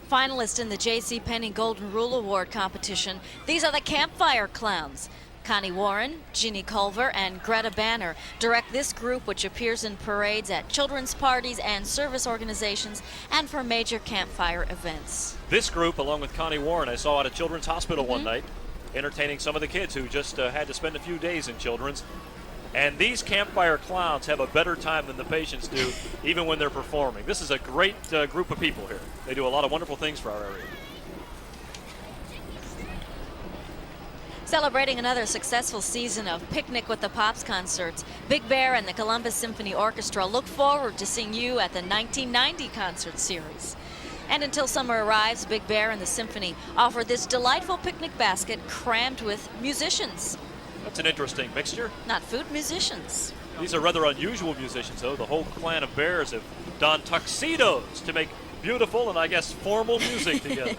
Finalists in the J.C. Penney Golden Rule Award competition, these are the Campfire Clowns. Connie Warren, Jeannie Culver, and Greta Banner direct this group, which appears in parades at children's parties and service organizations and for major campfire events. This group, along with Connie Warren, I saw at a children's hospital one night, entertaining some of the kids who just had to spend a few days in children's. And these Campfire Clowns have a better time than the patients do, even when they're performing. This is a great group of people here. They do a lot of wonderful things for our area. Celebrating another successful season of Picnic with the Pops concerts, Big Bear and the Columbus Symphony Orchestra look forward to seeing you at the 1990 concert series. And until summer arrives, Big Bear and the Symphony offer this delightful picnic basket crammed with musicians. That's an interesting mixture. Not food, musicians. These are rather unusual musicians, though. The whole clan of Bears have donned tuxedos to make beautiful and, I guess, formal music together.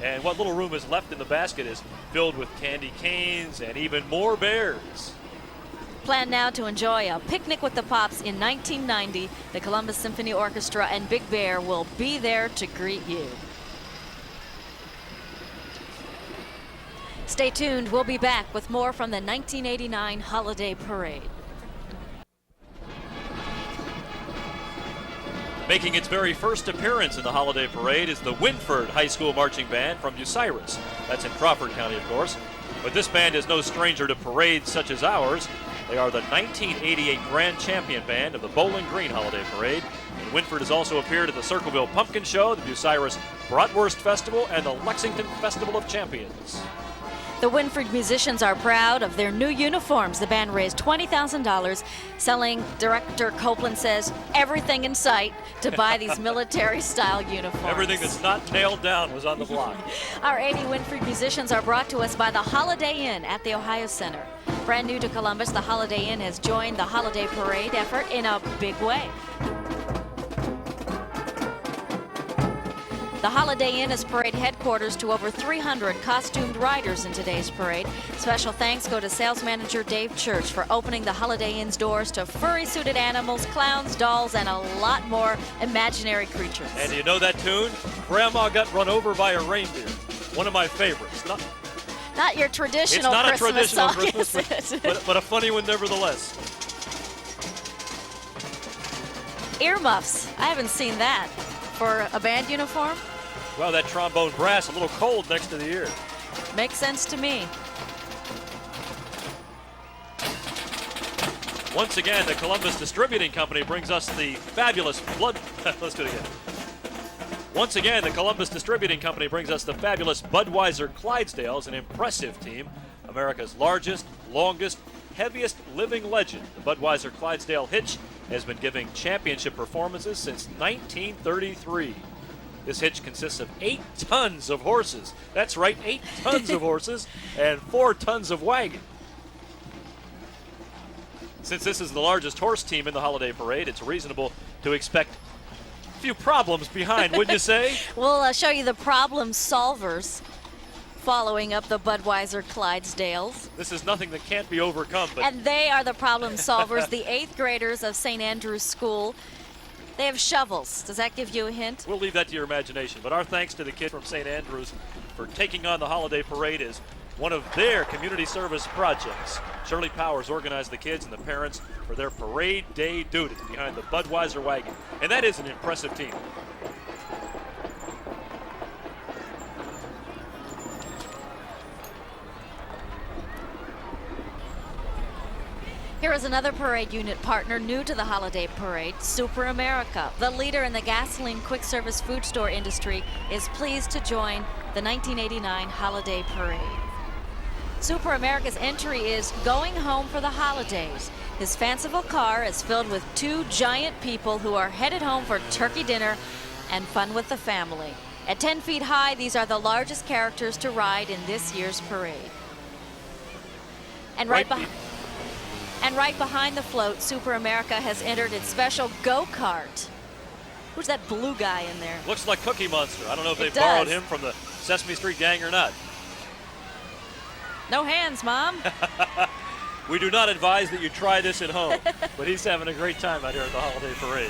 And what little room is left in the basket is filled with candy canes and even more bears. Plan now to enjoy a Picnic with the Pops in 1990. The Columbus Symphony Orchestra and Big Bear will be there to greet you. Stay tuned. We'll be back with more from the 1989 Holiday Parade. Making its very first appearance in the Holiday Parade is the Winford High School Marching Band from Bucyrus. That's in Crawford County, of course. But this band is no stranger to parades such as ours. They are the 1988 Grand Champion Band of the Bowling Green Holiday Parade. And Winford has also appeared at the Circleville Pumpkin Show, the Bucyrus Bratwurst Festival, and the Lexington Festival of Champions. The Winford musicians are proud of their new uniforms. The band raised $20,000. Selling director Copeland says everything in sight to buy these military-style uniforms. Everything that's not nailed down was on the block. Our 80 Winford musicians are brought to us by the Holiday Inn at the Ohio Center. Brand new to Columbus, the Holiday Inn has joined the Holiday Parade effort in a big way. The Holiday Inn is parade headquarters to over 300 costumed riders in today's parade. Special thanks go to sales manager Dave Church for opening the Holiday Inn's doors to furry-suited animals, clowns, dolls, and a lot more imaginary creatures. And you know that tune? Grandma Got Run Over by a Reindeer. One of my favorites. Not your traditional Christmas song. Christmas It's not a song, traditional is Christmas, it? but a funny one nevertheless. Earmuffs. I haven't seen that. For a band uniform? Well, that trombone brass, a little cold next to the ear. Makes sense to me. Once again, the Columbus Distributing Company brings us the fabulous Let's do it again. Once again, the Columbus Distributing Company brings us the fabulous Budweiser Clydesdales, an impressive team. America's largest, longest, heaviest living legend. The Budweiser Clydesdale Hitch has been giving championship performances since 1933. This hitch consists of 8 tons of horses. That's right, 8 tons of horses and 4 tons of wagon. Since this is the largest horse team in the holiday parade, it's reasonable to expect a few problems behind, wouldn't you say? We'll show you the problem solvers following up the Budweiser Clydesdales. This is nothing that can't be overcome, but And they are the problem solvers, the 8th graders of St. Andrew's School. They have shovels. Does that give you a hint? we'll leave that to your imagination. But our thanks to the kids from St. Andrews for taking on the holiday parade as one of their community service projects. Shirley Powers organized the kids and the parents for their parade day duty behind the Budweiser wagon. And that is an impressive team. Here is another parade unit partner new to the holiday parade, Super America. The leader in the gasoline quick service food store industry is pleased to join the 1989 holiday parade. Super America's entry is going home for the holidays. His fanciful car is filled with 2 giant people who are headed home for turkey dinner and fun with the family. At 10 feet high, these are the largest characters to ride in this year's parade. And right behind the float, Super America has entered its special go-kart. Who's that blue guy in there? Looks like Cookie Monster. I don't know if they It borrowed does. him from the Sesame Street gang or not. No hands, Mom. We do not advise that you try this at home, but he's having a great time out here at the holiday parade.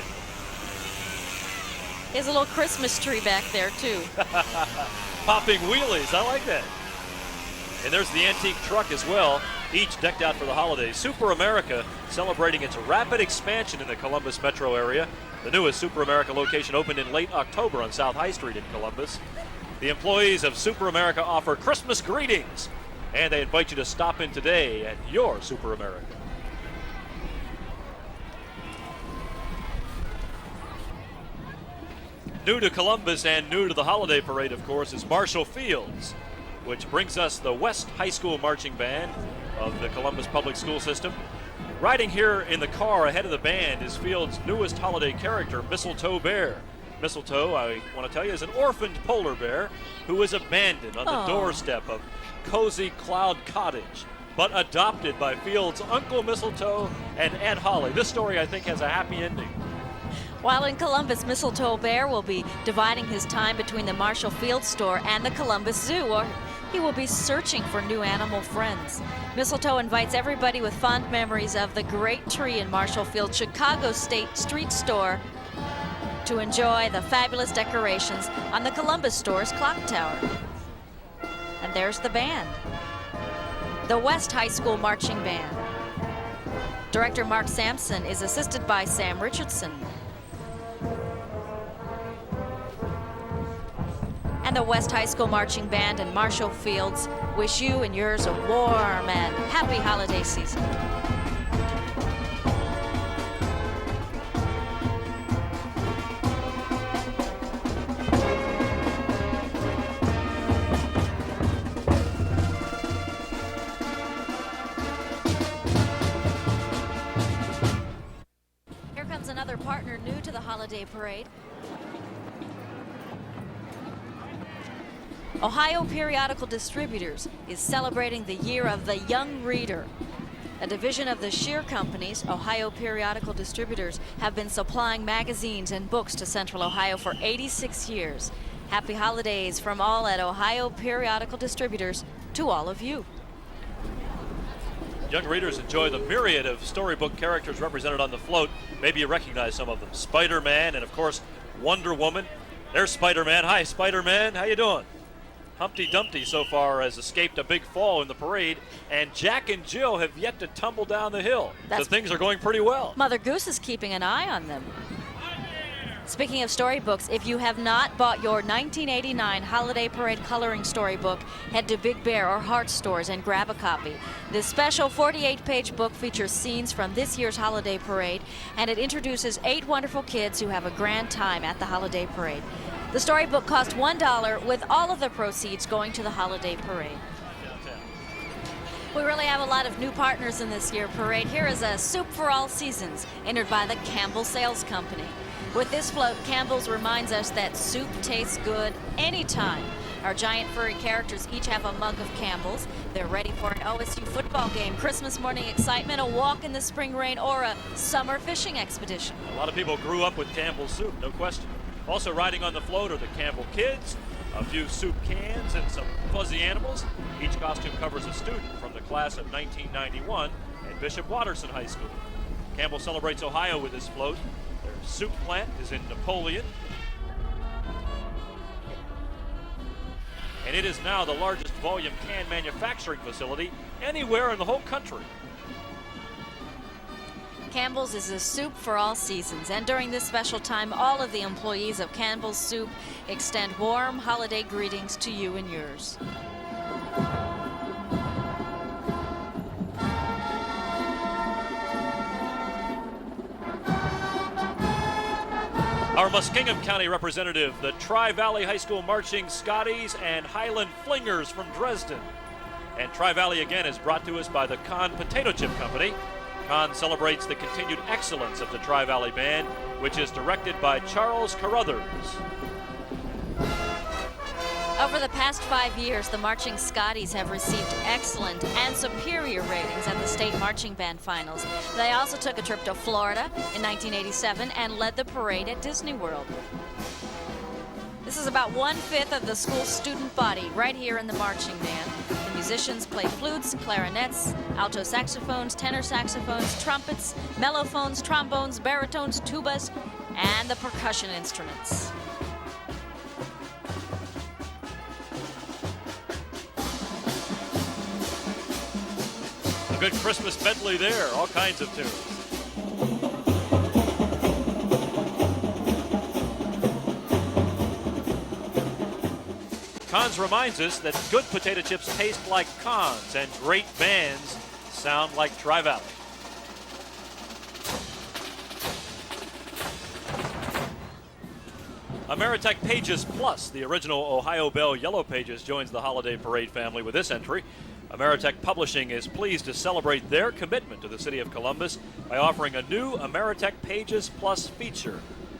He has a little Christmas tree back there, too. Popping wheelies, I like that. And there's the antique truck as well, each decked out for the holidays. Super America celebrating its rapid expansion in the Columbus metro area. The newest Super America location opened in late October on South High Street in Columbus. The employees of Super America offer Christmas greetings, and they invite you to stop in today at your Super America. New to Columbus and new to the holiday parade, of course, is Marshall Fields, which brings us the West High School Marching Band of the Columbus Public School System. Riding here in the car ahead of the band is Fields' newest holiday character, Mistletoe Bear. Mistletoe, I want to tell you, is an orphaned polar bear who is abandoned on the doorstep of Cozy Cloud Cottage, but adopted by Fields' Uncle Mistletoe and Aunt Holly. This story, I think, has a happy ending. While in Columbus, Mistletoe Bear will be dividing his time between the Marshall Field store and the Columbus Zoo, or he will be searching for new animal friends. Mistletoe invites everybody with fond memories of the great tree in Marshall Field's Chicago State Street store to enjoy the fabulous decorations on the Columbus store's clock tower. And there's the band, the West High School Marching Band. Director Mark Sampson is assisted by Sam Richardson. And the West High School Marching Band and Marshall Fields wish you and yours a warm and happy holiday season. Here comes another partner new to the holiday parade. Ohio Periodical Distributors is celebrating the year of the young reader. A division of the Shear Companies, Ohio Periodical Distributors, have been supplying magazines and books to Central Ohio for 86 years. Happy holidays from all at Ohio Periodical Distributors to all of you. Young readers enjoy the myriad of storybook characters represented on the float. Maybe you recognize some of them. Spider-Man and, of course, Wonder Woman. There's Spider-Man. Hi, Spider-Man. How you doing? Humpty Dumpty so far has escaped a big fall in the parade, and Jack and Jill have yet to tumble down the hill. So things are going pretty well. Mother Goose is keeping an eye on them. Speaking of storybooks, if you have not bought your 1989 Holiday Parade coloring storybook, head to Big Bear or Hart stores and grab a copy. This special 48-page book features scenes from this year's Holiday Parade, and it introduces 8 wonderful kids who have a grand time at the Holiday Parade. The storybook cost $1, with all of the proceeds going to the Holiday Parade. We really have a lot of new partners in this year's parade. Here is a Soup for All Seasons, entered by the Campbell Sales Company. With this float, Campbell's reminds us that soup tastes good anytime. Our giant furry characters each have a mug of Campbell's. They're ready for an OSU football game, Christmas morning excitement, a walk in the spring rain, or a summer fishing expedition. A lot of people grew up with Campbell's soup, no question. Also riding on the float are the Campbell kids, a few soup cans, and some fuzzy animals. Each costume covers a student from the class of 1991 at Bishop Watterson High School. Campbell celebrates Ohio with this float. Their soup plant is in Napoleon. And it is now the largest volume can manufacturing facility anywhere in the whole country. Campbell's is a soup for all seasons, and during this special time, all of the employees of Campbell's Soup extend warm holiday greetings to you and yours. Our Muskingum County representative, the Tri-Valley High School Marching Scotties and Highland Flingers from Dresden. And Tri-Valley again is brought to us by the Kahn Potato Chip Company. Kahn celebrates the continued excellence of the Tri-Valley Band, which is directed by Charles Carruthers. Over the past 5 years, the Marching Scotties have received excellent and superior ratings at the state marching band finals. They also took a trip to Florida in 1987 and led the parade at Disney World. This is about 1/5 of the school student body right here in the marching band. The musicians play flutes, clarinets, alto saxophones, tenor saxophones, trumpets, mellophones, trombones, baritones, tubas, and the percussion instruments. A good Christmas medley there, all kinds of tunes. Kahn's reminds us that good potato chips taste like Kahn's and great bands sound like Tri-Valley. Ameritech Pages Plus, the original Ohio Bell Yellow Pages, joins the Holiday Parade family with this entry. Ameritech Publishing is pleased to celebrate their commitment to the city of Columbus by offering a new Ameritech Pages Plus feature.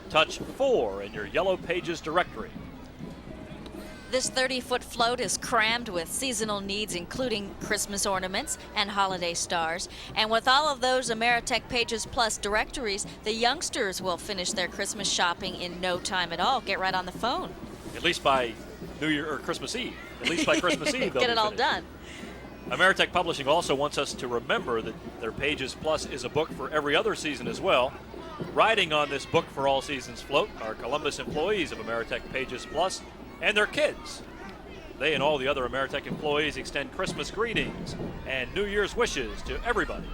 Touch 4 in your Yellow Pages directory. This 30-foot float is crammed with seasonal needs, including Christmas ornaments and holiday stars. And with all of those Ameritech Pages Plus directories, the youngsters will finish their Christmas shopping in no time at all. Get right on the phone. At least by New Year or Christmas Eve. At least by Christmas Eve. Get it all done. Ameritech Publishing also wants us to remember that their Pages Plus is a book for every other season as well. Riding on this book for all seasons float are Columbus employees of Ameritech Pages Plus and their kids. They and all the other Ameritech employees extend Christmas greetings and New Year's wishes to everybody.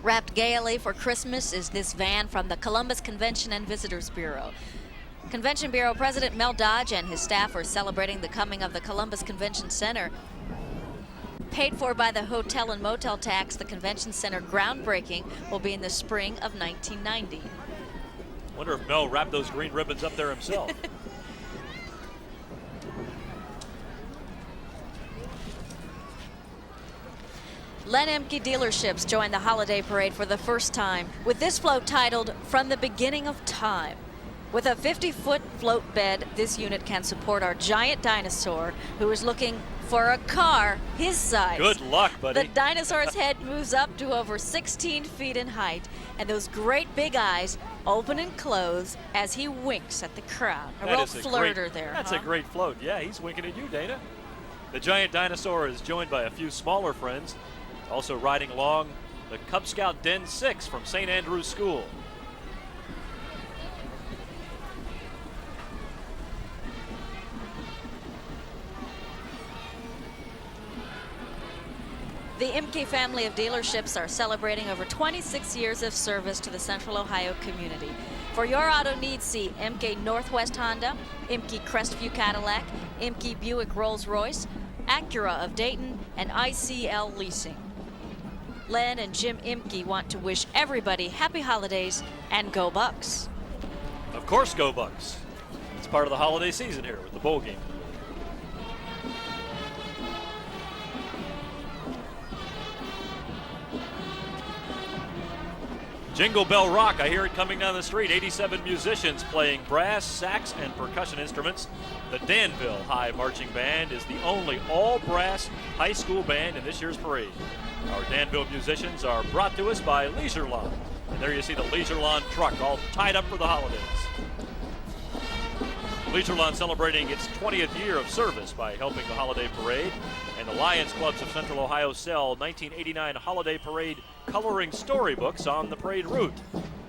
Wrapped gaily for Christmas is this van from the Columbus Convention and Visitors Bureau. Convention Bureau President Mel Dodge and his staff are celebrating the coming of the Columbus Convention Center. Paid for by the hotel and motel tax, the Convention Center groundbreaking will be in the spring of 1990. Wonder if Mel wrapped those green ribbons up there himself. Len Emke dealerships join the holiday parade for the first time with this float titled From the Beginning of Time. With a 50-foot float bed, this unit can support our giant dinosaur who is looking for a car his size. Good luck, buddy. The dinosaur's head moves up to over 16 feet in height, and those great big eyes open and close as he winks at the crowd. A real flirter there. That's a great float. Yeah, he's winking at you, Dana. The giant dinosaur is joined by a few smaller friends, also riding along the Cub Scout Den 6 from St. Andrew's School. The Emke family of dealerships are celebrating over 26 years of service to the Central Ohio community. For your auto needs, see Emke Northwest Honda, Emke Crestview Cadillac, Emke Buick Rolls-Royce, Acura of Dayton, and ICL Leasing. Len and Jim Emke want to wish everybody happy holidays and go Bucks. Of course, go Bucks. It's part of the holiday season here with the bowl game. Jingle Bell Rock, I hear it coming down the street. 87 musicians playing brass, sax, and percussion instruments. The Danville High Marching Band is the only all-brass high school band in this year's parade. Our Danville musicians are brought to us by Leisure Lawn. And there you see the Leisure Lawn truck all tied up for the holidays. Leisure Lawn celebrating its 20th year of service by helping the holiday parade. And the Lions Clubs of Central Ohio sell 1989 Holiday Parade coloring storybooks on the parade route.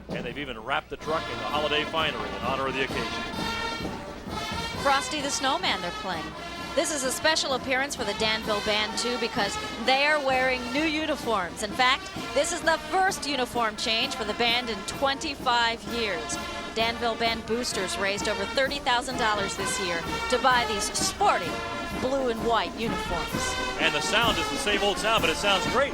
And they've even wrapped the truck in the holiday finery in honor of the occasion. Frosty the Snowman they're playing. This is a special appearance for the Danville Band, too, because they are wearing new uniforms. In fact, this is the first uniform change for the band in 25 years. Danville Band boosters raised over $30,000 this year to buy these sporty blue and white uniforms. And the sound is the same old sound, but it sounds great.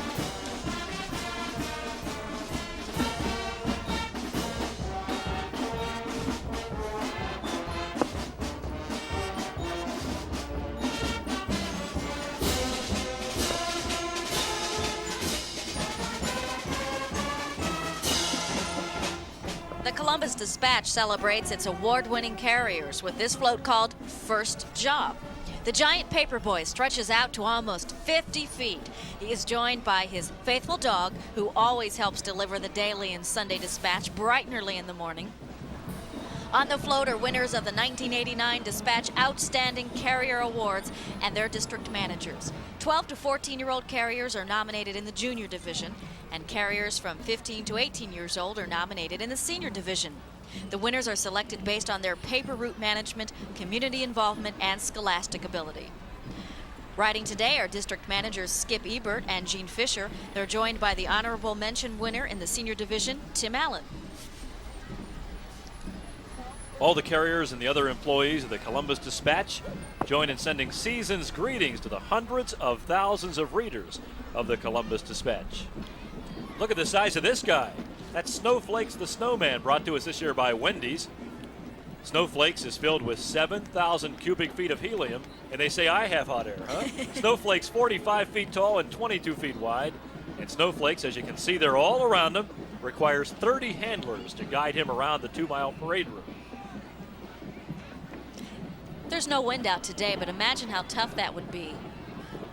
The Columbus Dispatch celebrates its award-winning carriers with this float called First Job. The giant paperboy stretches out to almost 50 feet. He is joined by his faithful dog, who always helps deliver the daily and Sunday dispatch bright and early in the morning. On the float are winners of the 1989 Dispatch Outstanding Carrier Awards and their district managers. 12 to 14-year-old carriers are nominated in the junior division, and carriers from 15 to 18 years old are nominated in the senior division. The winners are selected based on their paper route management, community involvement, and scholastic ability. Riding today are district managers Skip Ebert and Gene Fisher. They're joined by the honorable mention winner in the senior division, Tim Allen. All the carriers and the other employees of the Columbus Dispatch join in sending season's greetings to the hundreds of thousands of readers of the Columbus Dispatch. Look at the size of this guy. That's Snowflakes the Snowman, brought to us this year by Wendy's. Snowflakes is filled with 7,000 cubic feet of helium, and they say I have hot air, huh? Snowflakes 45 feet tall and 22 feet wide. And Snowflakes, as you can see, they're all around him, requires 30 handlers to guide him around the 2-mile parade route. There's no wind out today, but imagine how tough that would be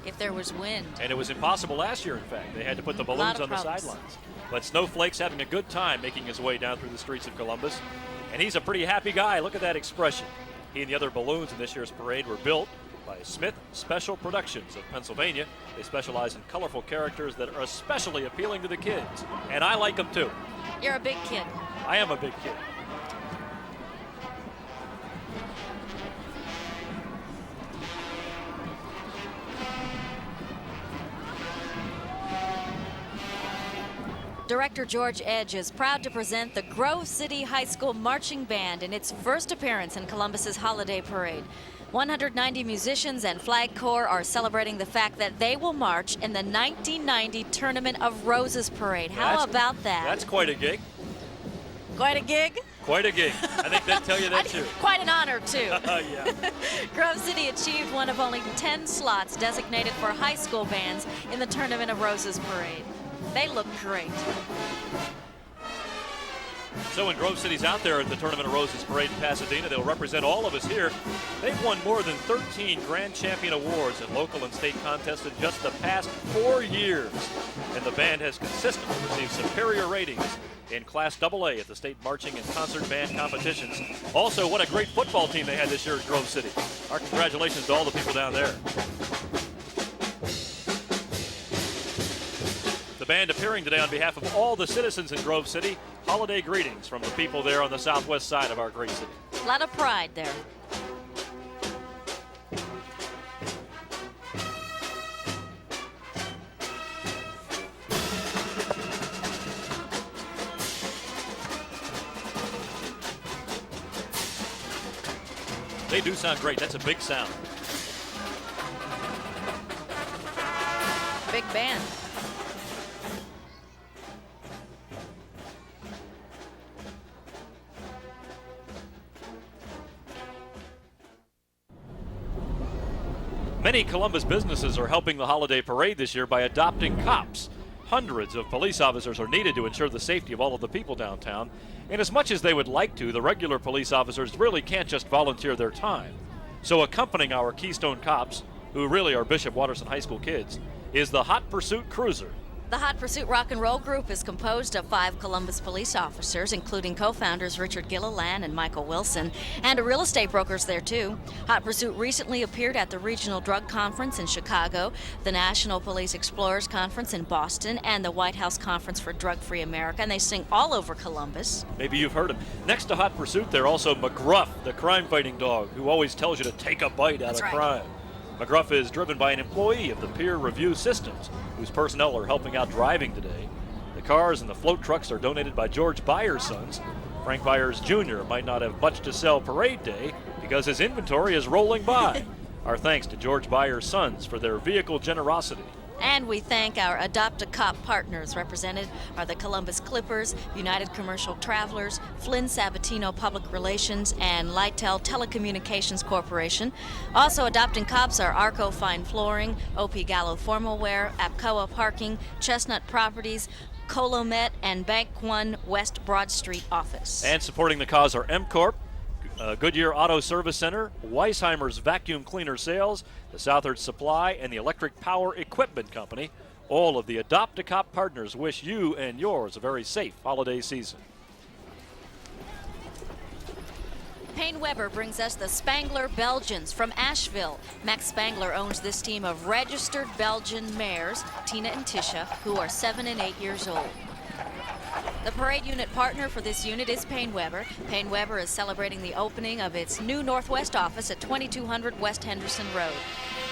if there was wind. And it was impossible last year, in fact. They had to put the balloons on the sidelines. But Snowflake's having a good time making his way down through the streets of Columbus. And he's a pretty happy guy. Look at that expression. He and the other balloons in this year's parade were built by Smith Special Productions of Pennsylvania. They specialize in colorful characters that are especially appealing to the kids. And I like them too. You're a big kid. I am a big kid. Director George Edge is proud to present the Grove City High School Marching Band in its first appearance in Columbus's holiday parade. 190 musicians and flag corps are celebrating the fact that they will march in the 1990 Tournament of Roses parade. How about that? That's quite a gig. Quite a gig? Quite a gig. I think they'd tell you that too. Quite an honor, too. Yeah. Grove City achieved one of only 10 slots designated for high school bands in the Tournament of Roses parade. They look great. So when Grove City's out there at the Tournament of Roses Parade in Pasadena, they'll represent all of us here. They've won more than 13 Grand Champion Awards in local and state contests in just the past 4 years. And the band has consistently received superior ratings in Class AA at the state marching and concert band competitions. Also, what a great football team they had this year at Grove City. Our congratulations to all the people down there. The band appearing today on behalf of all the citizens in Grove City. Holiday greetings from the people there on the southwest side of our great city. A lot of pride there. They do sound great. That's a big sound. Big band. Many Columbus businesses are helping the holiday parade this year by adopting cops. Hundreds of police officers are needed to ensure the safety of all of the people downtown. And as much as they would like to, the regular police officers really can't just volunteer their time. So accompanying our Keystone Cops, who really are Bishop Watterson High School kids, is the Hot Pursuit Cruiser. The Hot Pursuit Rock and Roll Group is composed of 5 Columbus police officers, including co-founders Richard Gilliland and Michael Wilson, and real estate brokers there too. Hot Pursuit recently appeared at the Regional Drug Conference in Chicago, the National Police Explorers Conference in Boston, and the White House Conference for Drug-Free America, and they sing all over Columbus. Maybe you've heard him. Next to Hot Pursuit, they're also McGruff, the crime-fighting dog, who always tells you to take a bite out That's of right. crime. McGruff is driven by an employee of the Peer Review Systems, whose personnel are helping out driving today. The cars and the float trucks are donated by George Byers' sons. Frank Byers Jr. might not have much to sell parade day because his inventory is rolling by. Our thanks to George Byers' sons for their vehicle generosity. And we thank our Adopt-A-Cop partners. Represented are the Columbus Clippers, United Commercial Travelers, Flynn Sabatino Public Relations, and Lightel Telecommunications Corporation. Also adopting cops are Arco Fine Flooring, OP Gallo Formal Wear, Apcoa Parking, Chestnut Properties, Colomet, and Bank One West Broad Street office. And supporting the cause are M-Corp, Goodyear Auto Service Center, Weisheimer's Vacuum Cleaner Sales, the Southard Supply, and the Electric Power Equipment Company. All of the Adopt-A-Cop partners wish you and yours a very safe holiday season. Payne Weber brings us the Spangler Belgians from Asheville. Max Spangler owns this team of registered Belgian mares, Tina and Tisha, who are 7 and 8 years old. The parade unit partner for this unit is Payne Weber. Payne Weber is celebrating the opening of its new Northwest office at 2200 West Henderson Road.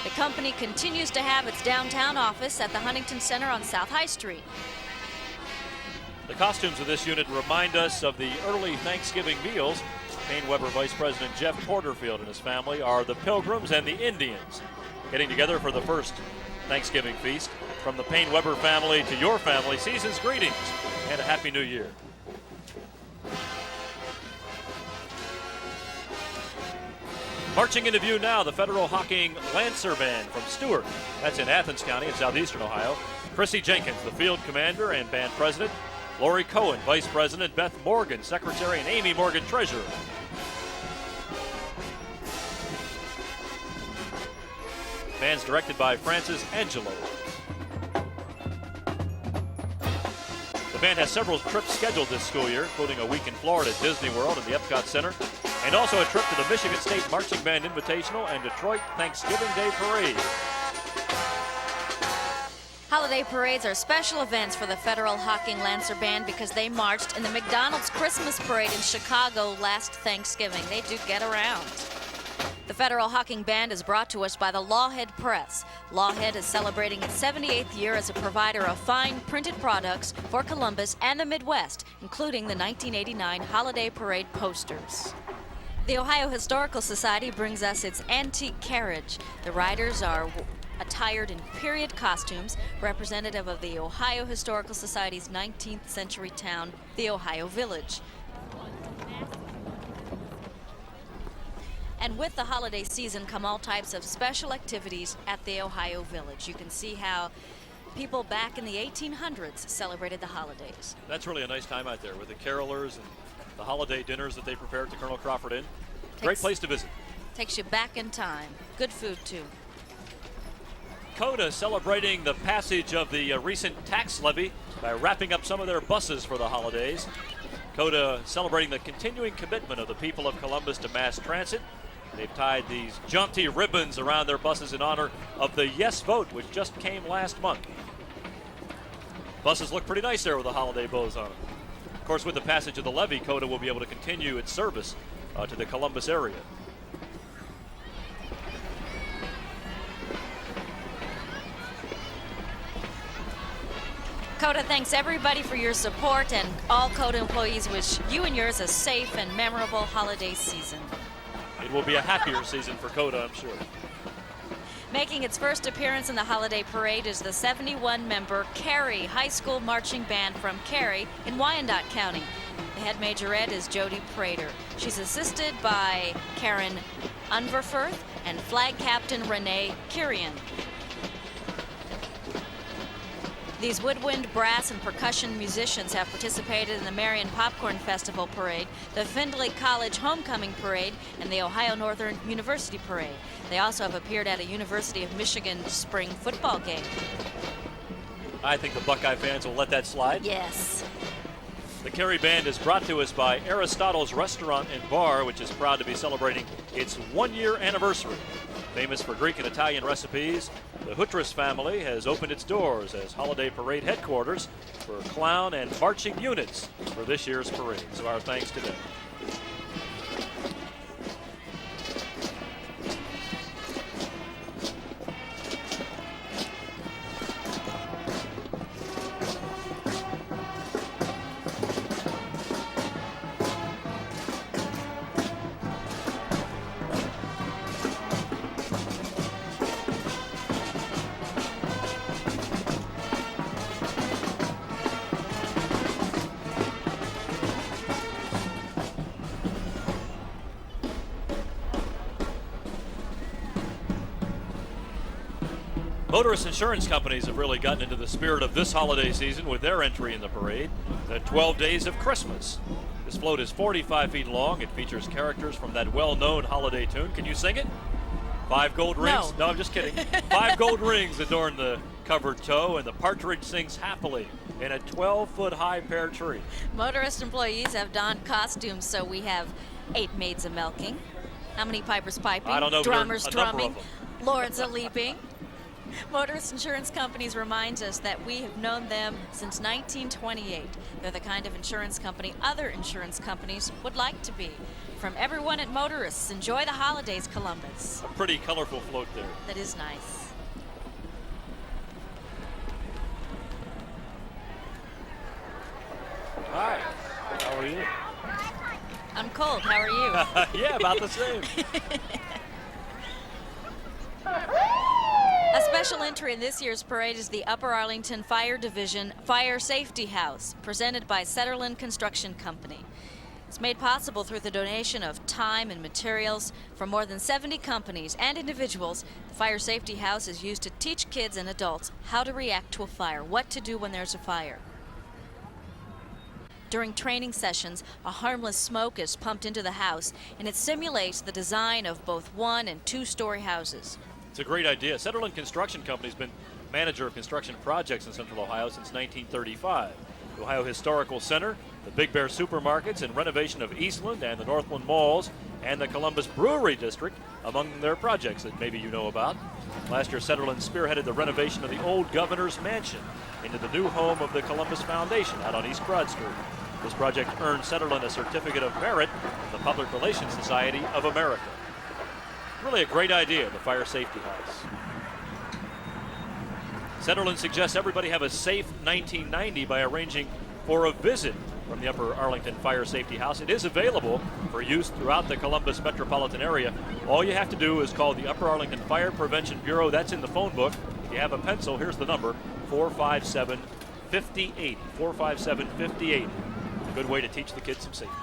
The company continues to have its downtown office at the Huntington Center on South High Street. The costumes of this unit remind us of the early Thanksgiving meals. Payne Weber Vice President Jeff Porterfield and his family are the Pilgrims and the Indians, getting together for the first Thanksgiving feast. From the Payne Weber family to your family, season's greetings and a Happy New Year. Marching into view now, the Federal Hocking Lancer Band from Stewart. That's in Athens County in southeastern Ohio. Chrissy Jenkins, the field commander and band president. Lori Cohen, vice president. Beth Morgan, secretary, and Amy Morgan, treasurer. Band's directed by Francis Angelo. The band has several trips scheduled this school year, including a week in Florida at Disney World and the Epcot Center, and also a trip to the Michigan State Marching Band Invitational and Detroit Thanksgiving Day Parade. Holiday parades are special events for the Federal Hocking Lancer Band because they marched in the McDonald's Christmas Parade in Chicago last Thanksgiving. They do get around. The Federal Hocking Band is brought to us by the Lawhead Press. Lawhead is celebrating its 78th year as a provider of fine printed products for Columbus and the Midwest, including the 1989 Holiday Parade posters. The Ohio Historical Society brings us its antique carriage. The riders are attired in period costumes, representative of the Ohio Historical Society's 19th century town, the Ohio Village. And with the holiday season come all types of special activities at the Ohio Village. You can see how people back in the 1800s celebrated the holidays. That's really a nice time out there with the carolers and the holiday dinners that they prepare at the Colonel Crawford Inn. Great place to visit. Takes you back in time. Good food, too. COTA celebrating the passage of the recent tax levy by wrapping up some of their buses for the holidays. COTA celebrating the continuing commitment of the people of Columbus to mass transit. They've tied these jaunty ribbons around their buses in honor of the Yes vote, which just came last month. Buses look pretty nice there with the holiday bows on them. Of course, with the passage of the levy, COTA will be able to continue its service to the Columbus area. COTA thanks everybody for your support, and all COTA employees wish you and yours a safe and memorable holiday season. It will be a happier season for COTA, I'm sure. Making its first appearance in the holiday parade is the 71-member Cary High School Marching Band from Cary in Wyandotte County. The head majorette is Jody Prater. She's assisted by Karen Unverfurth and Flag Captain Renee Kirian. These woodwind, brass, and percussion musicians have participated in the Marion Popcorn Festival Parade, the Findlay College Homecoming Parade, and the Ohio Northern University Parade. They also have appeared at a University of Michigan spring football game. I think the Buckeye fans will let that slide. Yes. The Cary Band is brought to us by Aristotle's Restaurant and Bar, which is proud to be celebrating its one-year anniversary. Famous for Greek and Italian recipes, the Hutras family has opened its doors as holiday parade headquarters for clown and marching units for this year's parade. So our thanks to them. Motorist insurance companies have really gotten into the spirit of this holiday season with their entry in the parade, the 12 Days of Christmas. This float is 45 feet long. It features characters from that well-known holiday tune. Can you sing it? 5 gold rings? No, I'm just kidding. 5 gold rings adorn the covered toe, and the partridge sings happily in a 12-foot-high pear tree. Motorist employees have donned costumes, so we have 8 maids a-milking. How many pipers piping? I don't know, but drummers there are a number drumming, of them. lords a-leaping. Motorist insurance companies remind us that we have known them since 1928. They're the kind of insurance company other insurance companies would like to be. From everyone at Motorists, enjoy the holidays, Columbus. A pretty colorful float there. That is nice. Hi, how are you? I'm cold. How are you? Yeah, about the same. A special entry in this year's parade is the Upper Arlington Fire Division Fire Safety House, presented by Setterlin Construction Company. It's made possible through the donation of time and materials from more than 70 companies and individuals. The Fire Safety House is used to teach kids and adults how to react to a fire, what to do when there's a fire. During training sessions, a harmless smoke is pumped into the house, and it simulates the design of both 1- and 2-story houses. It's a great idea. Setterlin Construction Company has been manager of construction projects in Central Ohio since 1935. The Ohio Historical Center, the Big Bear Supermarkets, and renovation of Eastland and the Northland Malls, and the Columbus Brewery District among their projects that maybe you know about. Last year, Setterlin spearheaded the renovation of the old Governor's Mansion into the new home of the Columbus Foundation out on East Broad Street. This project earned Setterlin a Certificate of Merit from the Public Relations Society of America. Really a great idea, the Fire Safety House. Setterlin suggests everybody have a safe 1990 by arranging for a visit from the Upper Arlington Fire Safety House. It is available for use throughout the Columbus metropolitan area. All you have to do is call the Upper Arlington Fire Prevention Bureau. That's in the phone book. If you have a pencil, here's the number, 457-5080. 457-5080. A good way to teach the kids some safety.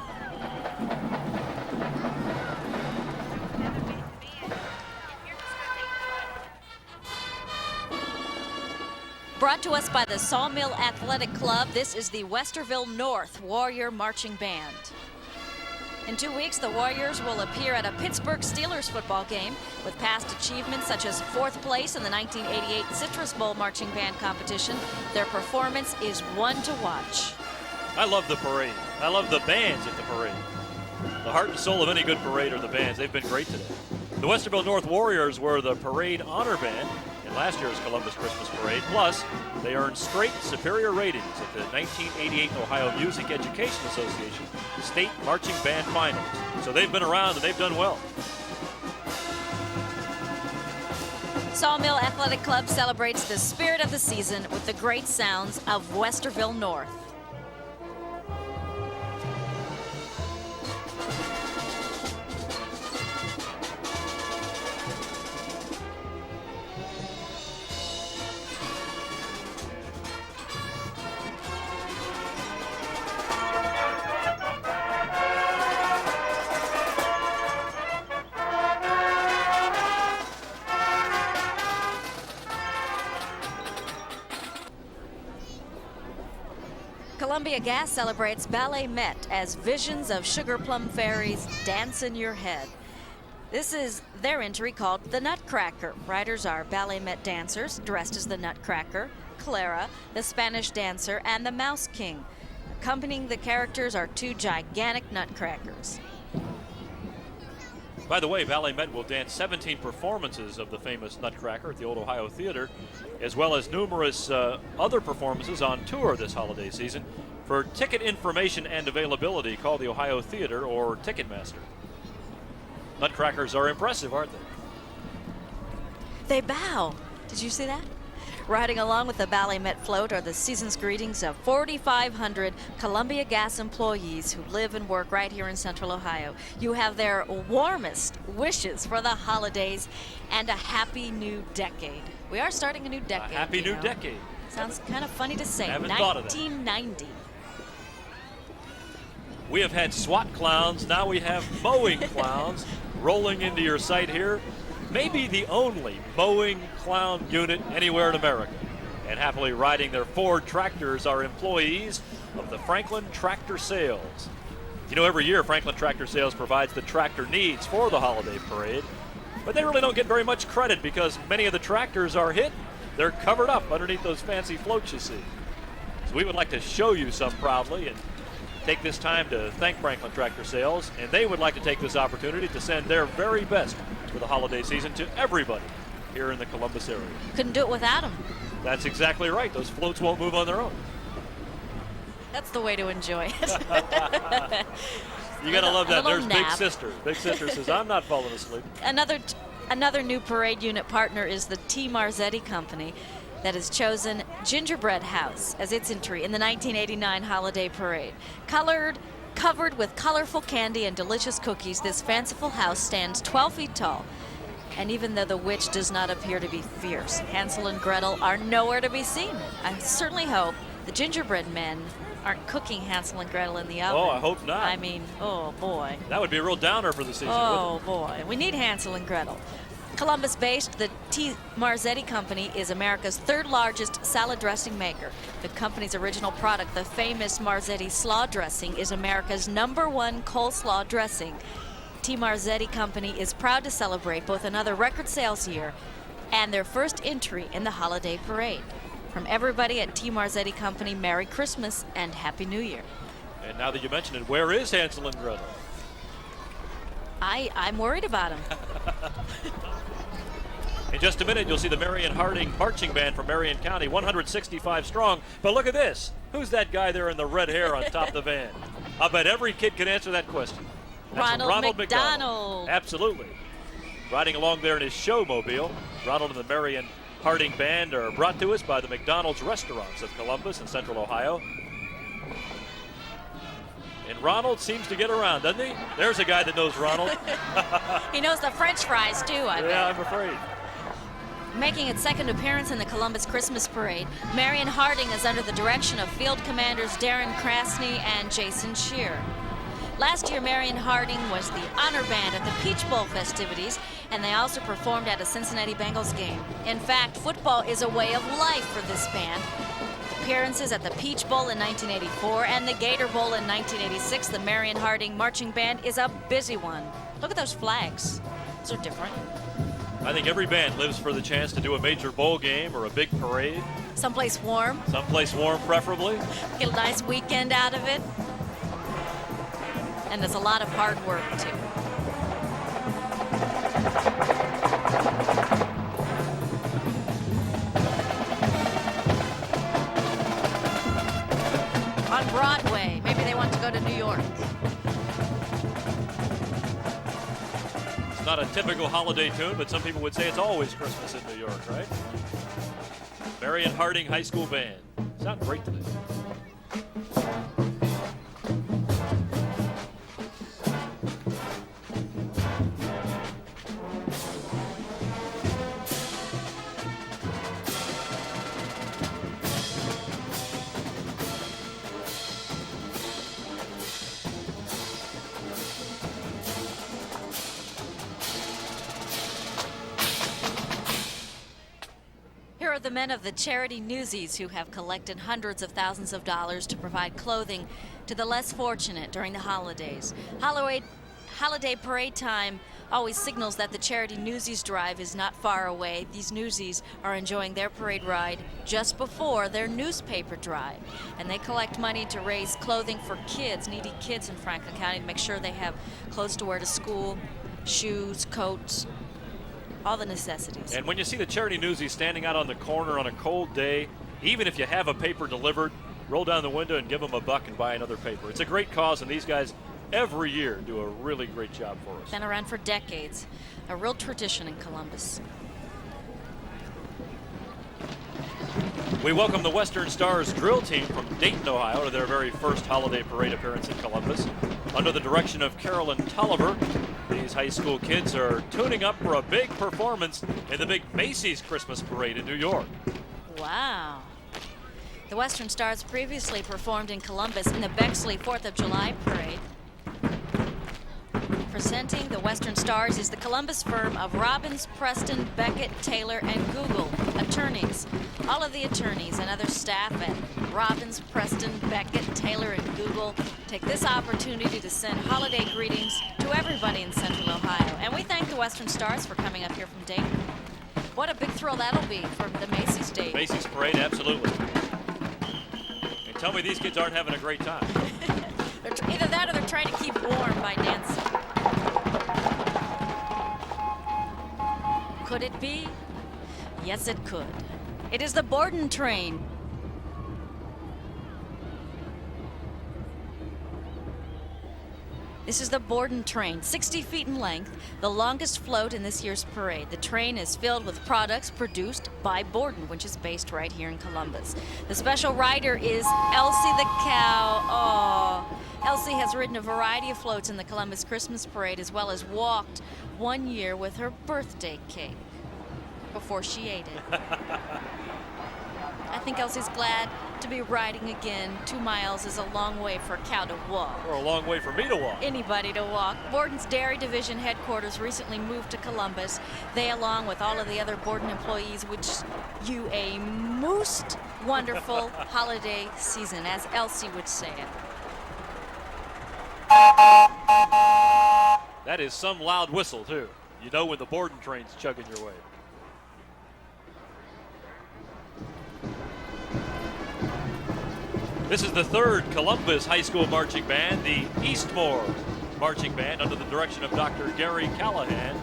Brought to us by the Sawmill Athletic Club, this is the Westerville North Warrior Marching Band. In 2 weeks, the Warriors will appear at a Pittsburgh Steelers football game with past achievements such as 4th place in the 1988 Citrus Bowl Marching Band competition. Their performance is one to watch. I love the parade. I love the bands at the parade. The heart and soul of any good parade are the bands. They've been great today. The Westerville North Warriors were the parade honor band in last year's Columbus Christmas Parade. Plus, they earned straight superior ratings at the 1988 Ohio Music Education Association State Marching Band Finals. So they've been around and they've done well. Sawmill Athletic Club celebrates the spirit of the season with the great sounds of Westerville North. Columbia Gas celebrates Ballet Met as visions of sugar plum fairies dance in your head. This is their entry called The Nutcracker. Riders are Ballet Met dancers dressed as the Nutcracker, Clara, the Spanish dancer, and the Mouse King. Accompanying the characters are two gigantic nutcrackers. By the way, Ballet Met will dance 17 performances of the famous Nutcracker at the Old Ohio Theater, as well as numerous other performances on tour this holiday season. For ticket information and availability, call the Ohio Theater or Ticketmaster. Nutcrackers are impressive, aren't they? They bow. Did you see that? Riding along with the Ballet Met float are the season's greetings of 4,500 Columbia Gas employees who live and work right here in Central Ohio. You have their warmest wishes for the holidays and a happy new decade. We are starting a new decade. A happy new decade. Sounds kind of funny to say. Haven't thought of that. 1990. We have had SWAT clowns, now we have mowing clowns rolling into your sight here. Maybe the only mowing clown unit anywhere in America. And happily riding their Ford tractors are employees of the Franklin Tractor Sales. You know, every year Franklin Tractor Sales provides the tractor needs for the holiday parade, but they really don't get very much credit because many of the tractors are hidden. They're covered up underneath those fancy floats you see. So we would like to show you some proudly and take this time to thank Franklin Tractor Sales, and they would like to take this opportunity to send their very best for the holiday season to everybody here in the Columbus area. Couldn't do it without them. That's exactly right. Those floats won't move on their own. That's the way to enjoy it. You gotta love that. A little There's Big nap. Sister. Big Sister says, I'm not falling asleep. Another new parade unit partner is the T. Marzetti Company that has chosen Gingerbread House as its entry in the 1989 holiday parade. Covered with colorful candy and delicious cookies, this fanciful house stands 12 feet tall. And even though the witch does not appear to be fierce, Hansel and Gretel are nowhere to be seen. I certainly hope the gingerbread men aren't cooking Hansel and Gretel in the oven. Oh, I hope not. I mean, oh boy. That would be a real downer for the season, Oh wouldn't boy, we need Hansel and Gretel. Columbus-based, the T. Marzetti Company is America's third largest salad dressing maker. The company's original product, the famous Marzetti slaw dressing, is America's #1 coleslaw dressing. T. Marzetti Company is proud to celebrate both another record sales year and their first entry in the holiday parade. From everybody at T. Marzetti Company, Merry Christmas and Happy New Year. it? And now that you mention it, where is Hansel and Gretel? I'm worried about him. In just a minute, you'll see the Marion Harding Marching Band from Marion County, 165 strong. But look at this. Who's that guy there in the red hair on top of the van? I bet every kid can answer that question. That's Ronald McDonald. Absolutely. Riding along there in his showmobile. Ronald and the Marion Harding Band are brought to us by the McDonald's restaurants of Columbus and Central Ohio. And Ronald seems to get around, doesn't he? There's a guy that knows Ronald. He knows the French fries, too, I bet. Yeah, I'm afraid. Making its second appearance in the Columbus Christmas Parade, Marion Harding is under the direction of Field Commanders Darren Krasny and Jason Shear. Last year, Marion Harding was the honor band at the Peach Bowl festivities, and they also performed at a Cincinnati Bengals game. In fact, football is a way of life for this band. Appearances at the Peach Bowl in 1984 and the Gator Bowl in 1986, the Marion Harding Marching Band is a busy one. Look at those flags. Those are different. I think every band lives for the chance to do a major bowl game or a big parade, Someplace warm, someplace warm preferably. get a nice weekend out of it. And there's a lot of hard work, too. On Broadway, maybe they want to go to New York. It's not a typical holiday tune, but some people would say it's always Christmas in New York, right? Marion Harding High School Band. Sound great today. Here are the men of the charity Newsies, who have collected hundreds of thousands of dollars to provide clothing to the less fortunate during the holidays. Holiday parade time always signals that the charity Newsies drive is not far away. These Newsies are enjoying their parade ride just before their newspaper drive. And they collect money to raise clothing for kids, needy kids in Franklin County, to make sure they have clothes to wear to school, shoes, coats, all the necessities. And when you see the charity Newsies standing out on the corner on a cold day, even if you have a paper delivered, roll down the window and give them $1 and buy another paper. It's a great cause, and these guys every year do a really great job for us. Been around for decades, a real tradition in Columbus. We welcome the Western Stars drill team from Dayton, Ohio to their very first holiday parade appearance in Columbus. Under the direction of Carolyn Tolliver, these high school kids are tuning up for a big performance in the big Macy's Christmas Parade in New York. Wow. The Western Stars previously performed in Columbus in the Bexley 4th of July parade. Presenting the Western Stars is the Columbus firm of Robbins, Preston, Beckett, Taylor, and Google attorneys. All of the attorneys and other staff at Robbins, Preston, Beckett, Taylor, and Google take this opportunity to send holiday greetings to everybody in Central Ohio. And we thank the Western Stars for coming up here from Dayton. What a big thrill that'll be for the Macy's Day. Macy's Parade, absolutely. And tell me these kids aren't having a great time. Either that or they're trying to keep warm by dancing. Could it be? Yes, it could. It is the Borden train. This is the Borden train, 60 feet in length, the longest float in this year's parade. The train is filled with products produced by Borden, which is based right here in Columbus. The special rider is Elsie the cow. Oh, Elsie has ridden a variety of floats in the Columbus Christmas Parade, as well as walked one year with her birthday cake before she ate it. I think Elsie's glad to be riding again. 2 miles is a long way for a cow to walk. Or a long way for me to walk. Anybody to walk. Borden's Dairy Division headquarters recently moved to Columbus. They, along with all of the other Borden employees, wish you a most wonderful holiday season, as Elsie would say it. That is some loud whistle, too. You know when the Borden train's chugging your way. This is the third Columbus High School marching band, the Eastmore Marching Band, under the direction of Dr. Gary Callahan.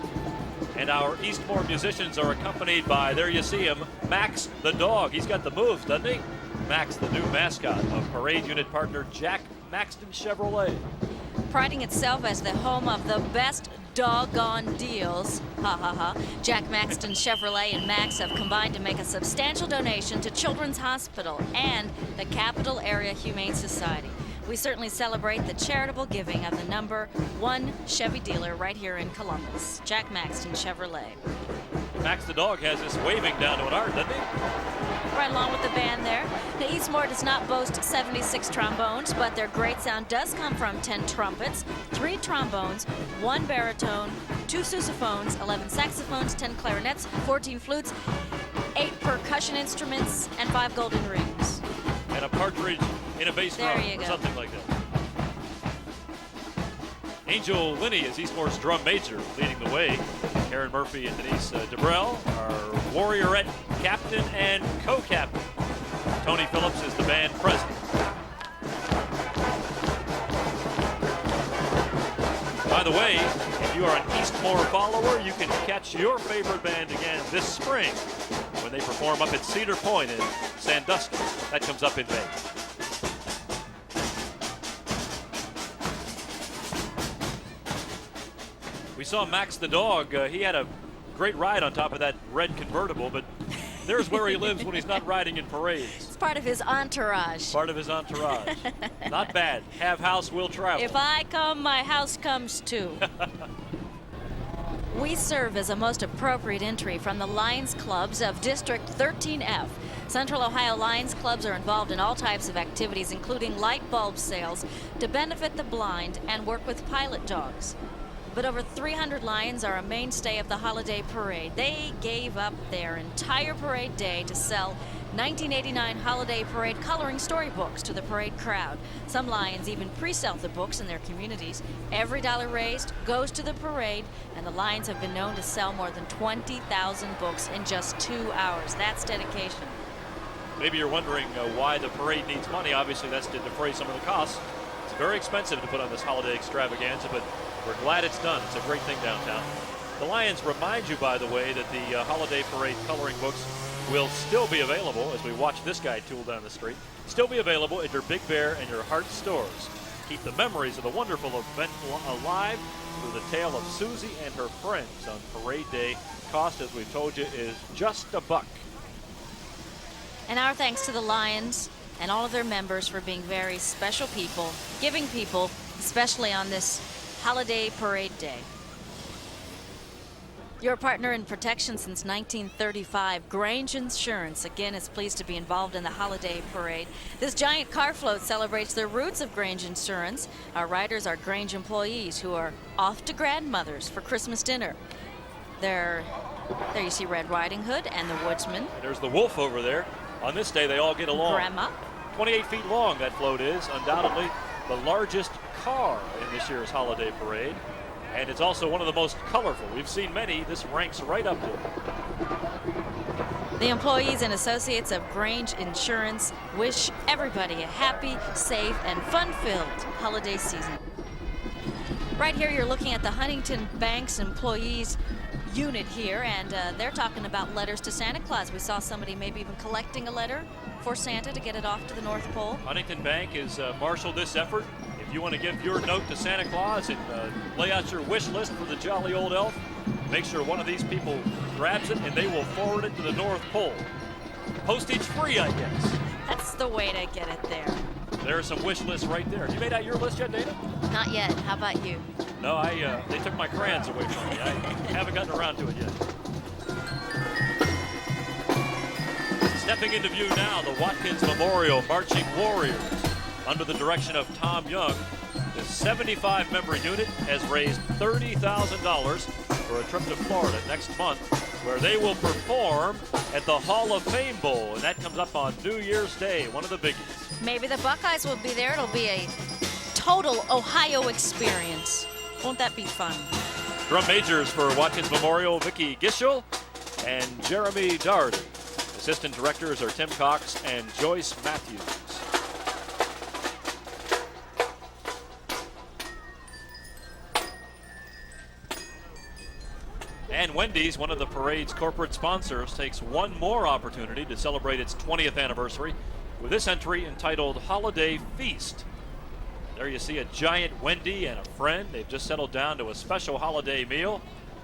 And our Eastmore musicians are accompanied by, there you see him, Max the dog. He's got the moves, doesn't he? Max, the new mascot of parade unit partner Jack Maxton Chevrolet. Priding itself as the home of the best doggone deals, ha ha ha, Jack Maxton Chevrolet and Max have combined to make a substantial donation to Children's Hospital and the Capital Area Humane Society. We certainly celebrate the charitable giving of the #1 Chevy dealer right here in Columbus, Jack Maxton Chevrolet. Max the dog has this waving down to an art, doesn't he? Right along with the band there. Now, Eastmore does not boast 76 trombones, but their great sound does come from 10 trumpets, 3 trombones, 1 baritone, 2 sousaphones, 11 saxophones, 10 clarinets, 14 flutes, 8 percussion instruments, and 5 golden rings. And a partridge in a bass drum, or go. something like that. Angel Linney is Eastmore's drum major, leading the way. Karen Murphy and Denise DeBrell are Warriorette captain and co-captain. Tony Phillips is the band president. By the way, if you are an Eastmore follower, you can catch your favorite band again this spring when they perform up at Cedar Point in Sandusky. That comes up in May. We saw Max the dog. He had a great ride on top of that red convertible, but there's where he lives when he's not riding in parades. It's part of his entourage. Part of his entourage. Not bad. Have house, will travel. If I come, my house comes too. We serve as a most appropriate entry from the Lions Clubs of District 13F. Central Ohio Lions Clubs are involved in all types of activities, including light bulb sales, to benefit the blind and work with pilot dogs. But over 300 Lions are a mainstay of the holiday parade. They gave up their entire parade day to sell 1989 Holiday Parade coloring storybooks to the parade crowd. Some Lions even pre-sell the books in their communities. Every dollar raised goes to the parade, and the Lions have been known to sell more than 20,000 books in just 2 hours. That's dedication. Maybe you're wondering why the parade needs money. Obviously, that's to defray some of the costs. It's very expensive to put on this holiday extravaganza, but we're glad it's done. It's a great thing downtown. The Lions remind you, by the way, that the holiday parade coloring books will still be available as we watch this guy tool down the street. Still be available at your Big Bear and your Hart stores. Keep the memories of the wonderful event alive through the tale of Susie and her friends on parade day. Cost, as we've told you, is just $1. And our thanks to the Lions and all of their members for being very special people, giving people, especially on this holiday parade day. Your partner in protection since 1935, Grange Insurance, again, is pleased to be involved in the holiday parade. This giant car float celebrates the roots of Grange Insurance. Our riders are Grange employees who are off to grandmothers for Christmas dinner. There you see Red Riding Hood and the Woodsman. There's the wolf over there. On this day, they all get along. Grandma. 28 feet long, that float is. Undoubtedly the largest car in this year's holiday parade. And it's also one of the most colorful. We've seen many. This ranks right up there. The employees and associates of Grange Insurance wish everybody a happy, safe, and fun-filled holiday season. Right here, you're looking at the Huntington Banks employees unit here, and they're talking about letters to Santa Claus. We saw somebody maybe even collecting a letter for Santa to get it off to the North Pole. Huntington Bank has marshaled this effort. If you want to give your note to Santa Claus and lay out your wish list for the jolly old elf, make sure one of these people grabs it and they will forward it to the North Pole. Postage free, I guess. That's the way to get it there. There are some wish lists right there. You made out your list yet, Dana? Not yet. How about you? No, they took my crayons away from me. I haven't gotten around to it yet. Stepping into view now, the Watkins Memorial Marching Warriors. Under the direction of Tom Young, the 75-member unit has raised $30,000 for a trip to Florida next month, where they will perform at the Hall of Fame Bowl, and that comes up on New Year's Day, one of the biggies. Maybe the Buckeyes will be there. It'll be a total Ohio experience. Won't that be fun? Drum majors for Watkins Memorial, Vicki Gischel and Jeremy Doherty. Assistant directors are Tim Cox and Joyce Matthews. And Wendy's, one of the parade's corporate sponsors, takes one more opportunity to celebrate its 20th anniversary with this entry entitled Holiday Feast. There you see a giant Wendy and a friend. They've just settled down to a special holiday meal.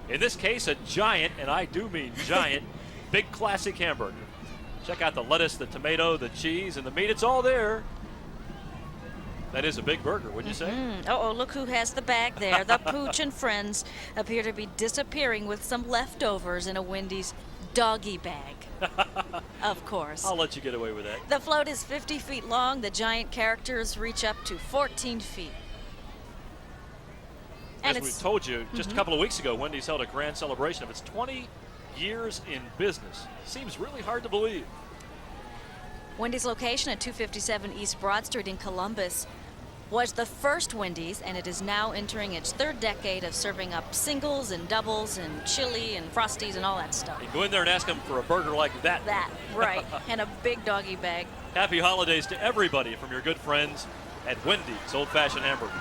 In this case, a giant, and I do mean giant, big classic hamburger. Check out the lettuce, the tomato, the cheese, and the meat. It's all there. That is a big burger, wouldn't you say? Oh, look who has the bag there. The Pooch and friends appear to be disappearing with some leftovers in a Wendy's doggy bag. Of course. I'll let you get away with that. The float is 50 feet long. The giant characters reach up to 14 feet. And As we told you just a couple of weeks ago, Wendy's held a grand celebration of its 20 years in business. Seems really hard to believe. Wendy's location at 257 East Broad Street in Columbus was the first Wendy's, and it is now entering its third decade of serving up singles and doubles and chili and Frosties and all that stuff. You go in there and ask them for a burger like that. That, right, and a big doggy bag. Happy holidays to everybody from your good friends at Wendy's Old-Fashioned Hamburgers.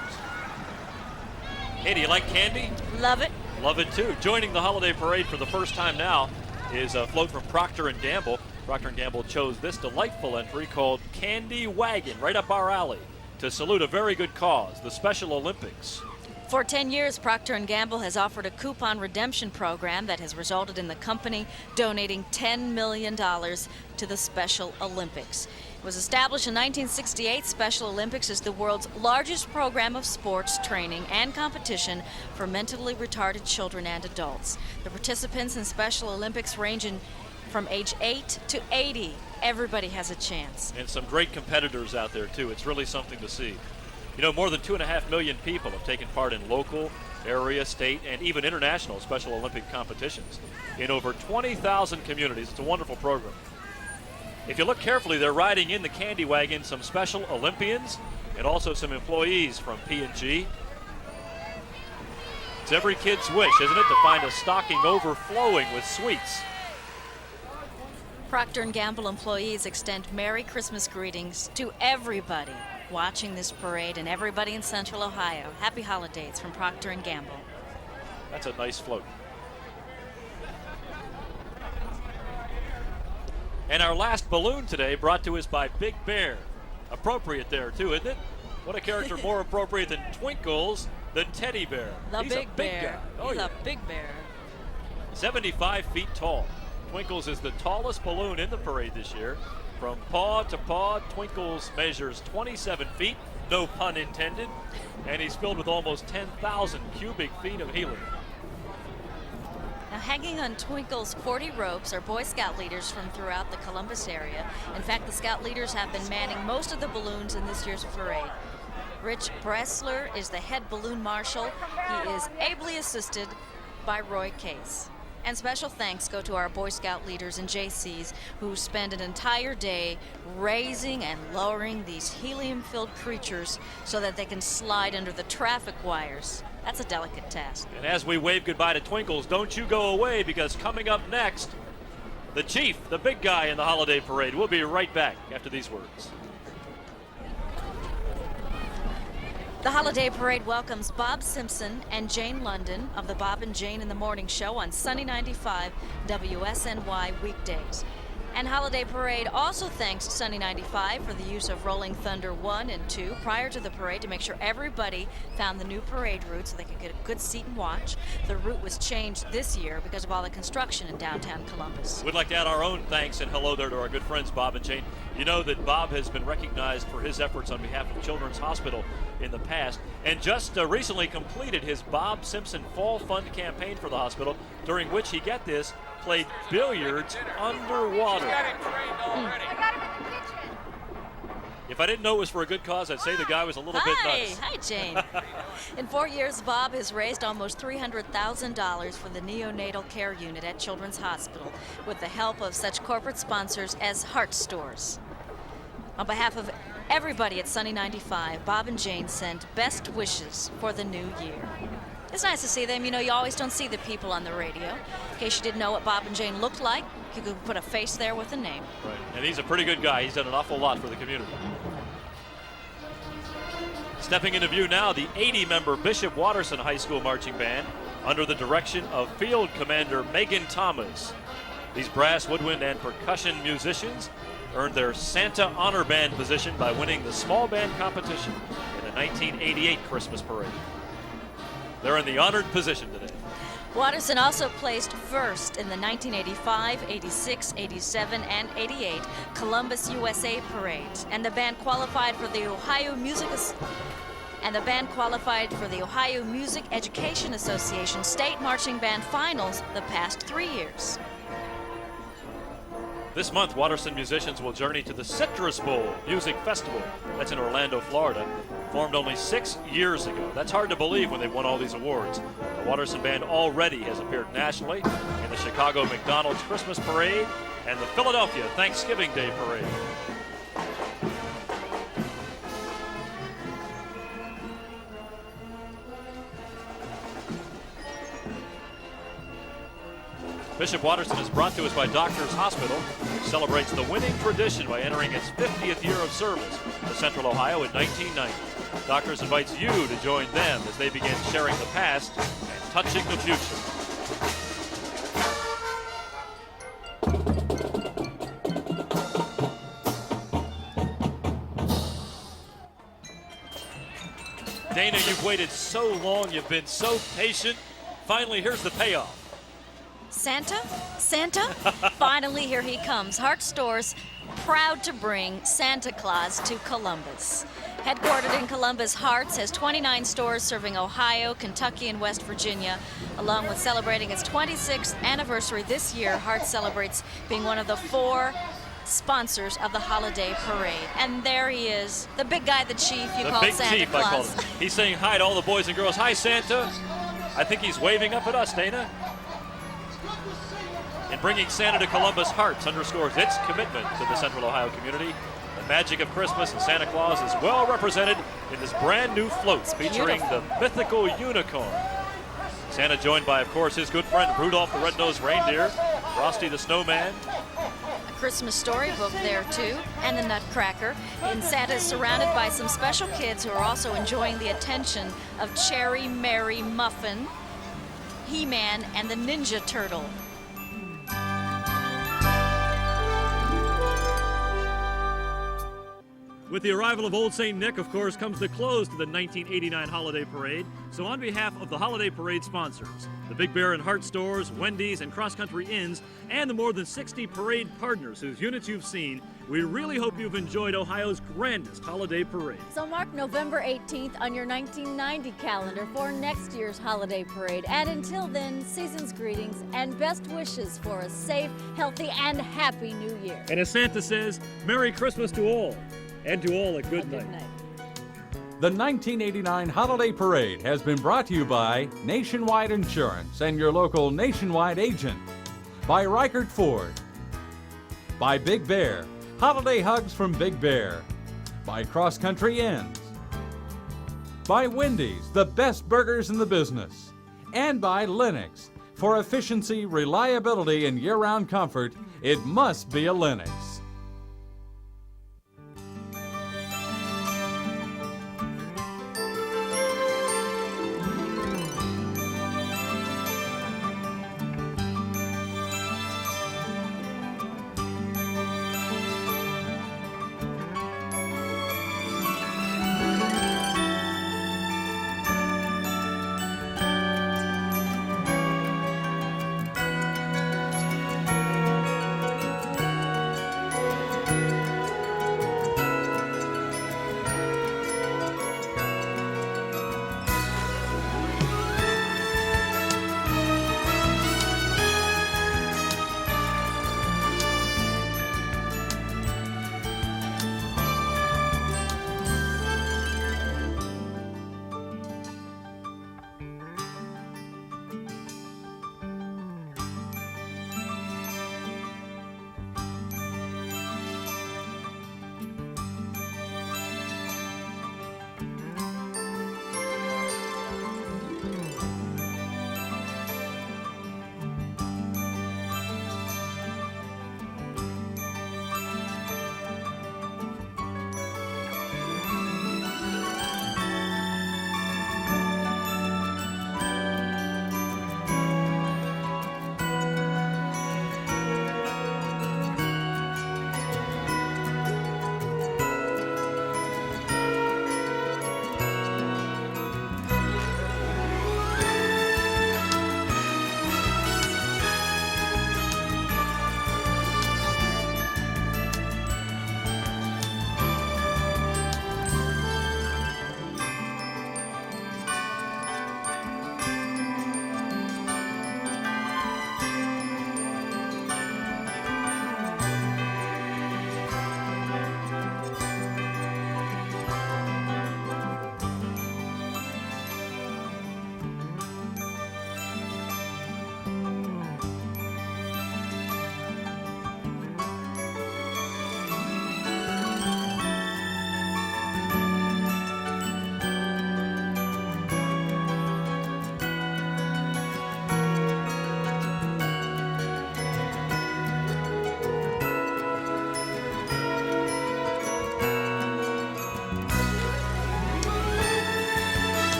Hey, do you like candy? Love it. Love it too. Joining the holiday parade for the first time now is a float from Procter & Gamble. Procter & Gamble chose this delightful entry called Candy Wagon, right up our alley, to salute a very good cause, the Special Olympics. For 10 years, Procter & Gamble has offered a coupon redemption program that has resulted in the company donating $10 million to the Special Olympics. It was established in 1968. Special Olympics is the world's largest program of sports, training, and competition for mentally retarded children and adults. The participants in Special Olympics range from age 8 to 80. Everybody has a chance. And some great competitors out there, too. It's really something to see. You know, more than 2.5 million people have taken part in local area, state, and even international Special Olympic competitions in over 20,000 communities. It's a wonderful program. If you look carefully, they're riding in the candy wagon some Special Olympians and also some employees from P&G. It's every kid's wish, isn't it, to find a stocking overflowing with sweets. Procter & Gamble employees extend Merry Christmas greetings to everybody watching this parade and everybody in Central Ohio. Happy holidays from Procter & Gamble. That's a nice float. And our last balloon today brought to us by Big Bear. Appropriate there, too, isn't it? What a character more appropriate than Twinkles than Teddy Bear. The He's a Big big Bear. guy. Oh, He's yeah. a big bear. 75 feet tall. Twinkles is the tallest balloon in the parade this year. From paw to paw, Twinkles measures 27 feet, no pun intended, and he's filled with almost 10,000 cubic feet of helium. Now, hanging on Twinkle's 40 ropes are Boy Scout leaders from throughout the Columbus area. In fact, the Scout leaders have been manning most of the balloons in this year's parade. Rich Bressler is the head balloon marshal. He is ably assisted by Roy Case. And special thanks go to our Boy Scout leaders and JCs who spend an entire day raising and lowering these helium-filled creatures so that they can slide under the traffic wires. That's a delicate task. And as we wave goodbye to Twinkles, don't you go away, because coming up next, the chief, the big guy in the holiday parade. We'll be right back after these words. The holiday parade welcomes Bob Simpson and Jane London of the Bob and Jane in the Morning Show on Sunny 95 WSNY weekdays. And Holiday Parade also thanks Sunny 95 for the use of Rolling Thunder 1 and 2 prior to the parade to make sure everybody found the new parade route so they could get a good seat and watch. The route was changed this year because of all the construction in downtown Columbus. We'd like to add our own thanks and hello there to our good friends Bob and Jane. You know that Bob has been recognized for his efforts on behalf of Children's Hospital in the past, and just recently completed his Bob Simpson Fall Fund campaign for the hospital, during which he, get this, played billiards underwater. If I didn't know it was for a good cause, I'd say the guy was a little bit nuts. Hi, Jane. In 4 years, Bob has raised almost $300,000 for the neonatal care unit at Children's Hospital with the help of such corporate sponsors as Heart Stores. On behalf of everybody at Sunny 95, Bob and Jane send best wishes for the new year. It's nice to see them. You know, you always don't see the people on the radio. In case you didn't know what Bob and Jane looked like, you could put a face there with a name. Right, and he's a pretty good guy. He's done an awful lot for the community. Stepping into view now, the 80-member Bishop Watterson High School Marching Band under the direction of Field Commander Megan Thomas. These brass, woodwind, and percussion musicians earned their Santa Honor Band position by winning the small band competition in the 1988 Christmas parade. They're in the honored position today. Watterson also placed first in the 1985, 86, 87, and 88 Columbus USA parades, and the band qualified for the Ohio Music Education Association State Marching Band Finals the past 3 years. This month, Watterson musicians will journey to the Citrus Bowl Music Festival. That's in Orlando, Florida. Formed only 6 years ago. That's hard to believe when they've won all these awards. The Watterson Band already has appeared nationally in the Chicago McDonald's Christmas Parade and the Philadelphia Thanksgiving Day Parade. Bishop Watterson is brought to us by Doctors Hospital, which celebrates the winning tradition by entering its 50th year of service to Central Ohio in 1990. Doctors invites you to join them as they begin sharing the past and touching the future. Dana, you've waited so long, you've been so patient. Finally, here's the payoff. Santa? Finally, here he comes. Heart Stores, proud to bring Santa Claus to Columbus. Headquartered in Columbus, Hearts has 29 stores serving Ohio, Kentucky, and West Virginia. Along with celebrating its 26th anniversary this year, Hearts celebrates being one of the 4 sponsors of the holiday parade. And there he is, the big guy, the chief, you call Santa Claus. I call him. He's saying hi to all the boys and girls. Hi, Santa. I think he's waving up at us, Dana. In bringing Santa to Columbus, Hearts underscores its commitment to the Central Ohio community. The magic of Christmas and Santa Claus is well represented in this brand new float featuring the mythical unicorn. Santa joined by, of course, his good friend Rudolph the Red-Nosed Reindeer, Frosty the Snowman, A Christmas storybook there too, and the Nutcracker. And Santa is surrounded by some special kids who are also enjoying the attention of Cherry Mary Muffin, He-Man, and the Ninja Turtle. With the arrival of Old St. Nick, of course, comes the close to the 1989 Holiday Parade. So on behalf of the Holiday Parade sponsors, the Big Bear and Hart stores, Wendy's, and Cross Country Inns, and the more than 60 parade partners whose units you've seen, we really hope you've enjoyed Ohio's grandest holiday parade. So mark November 18th on your 1990 calendar for next year's Holiday Parade. And until then, season's greetings and best wishes for a safe, healthy, and happy New Year. And as Santa says, Merry Christmas to all, and to all a good night. The 1989 Holiday Parade has been brought to you by Nationwide Insurance and your local Nationwide agent, by Reichert Ford, by Big Bear, holiday hugs from Big Bear, by Cross Country Inns, by Wendy's, the best burgers in the business, and by Lennox. For efficiency, reliability, and year-round comfort, it must be a Lennox.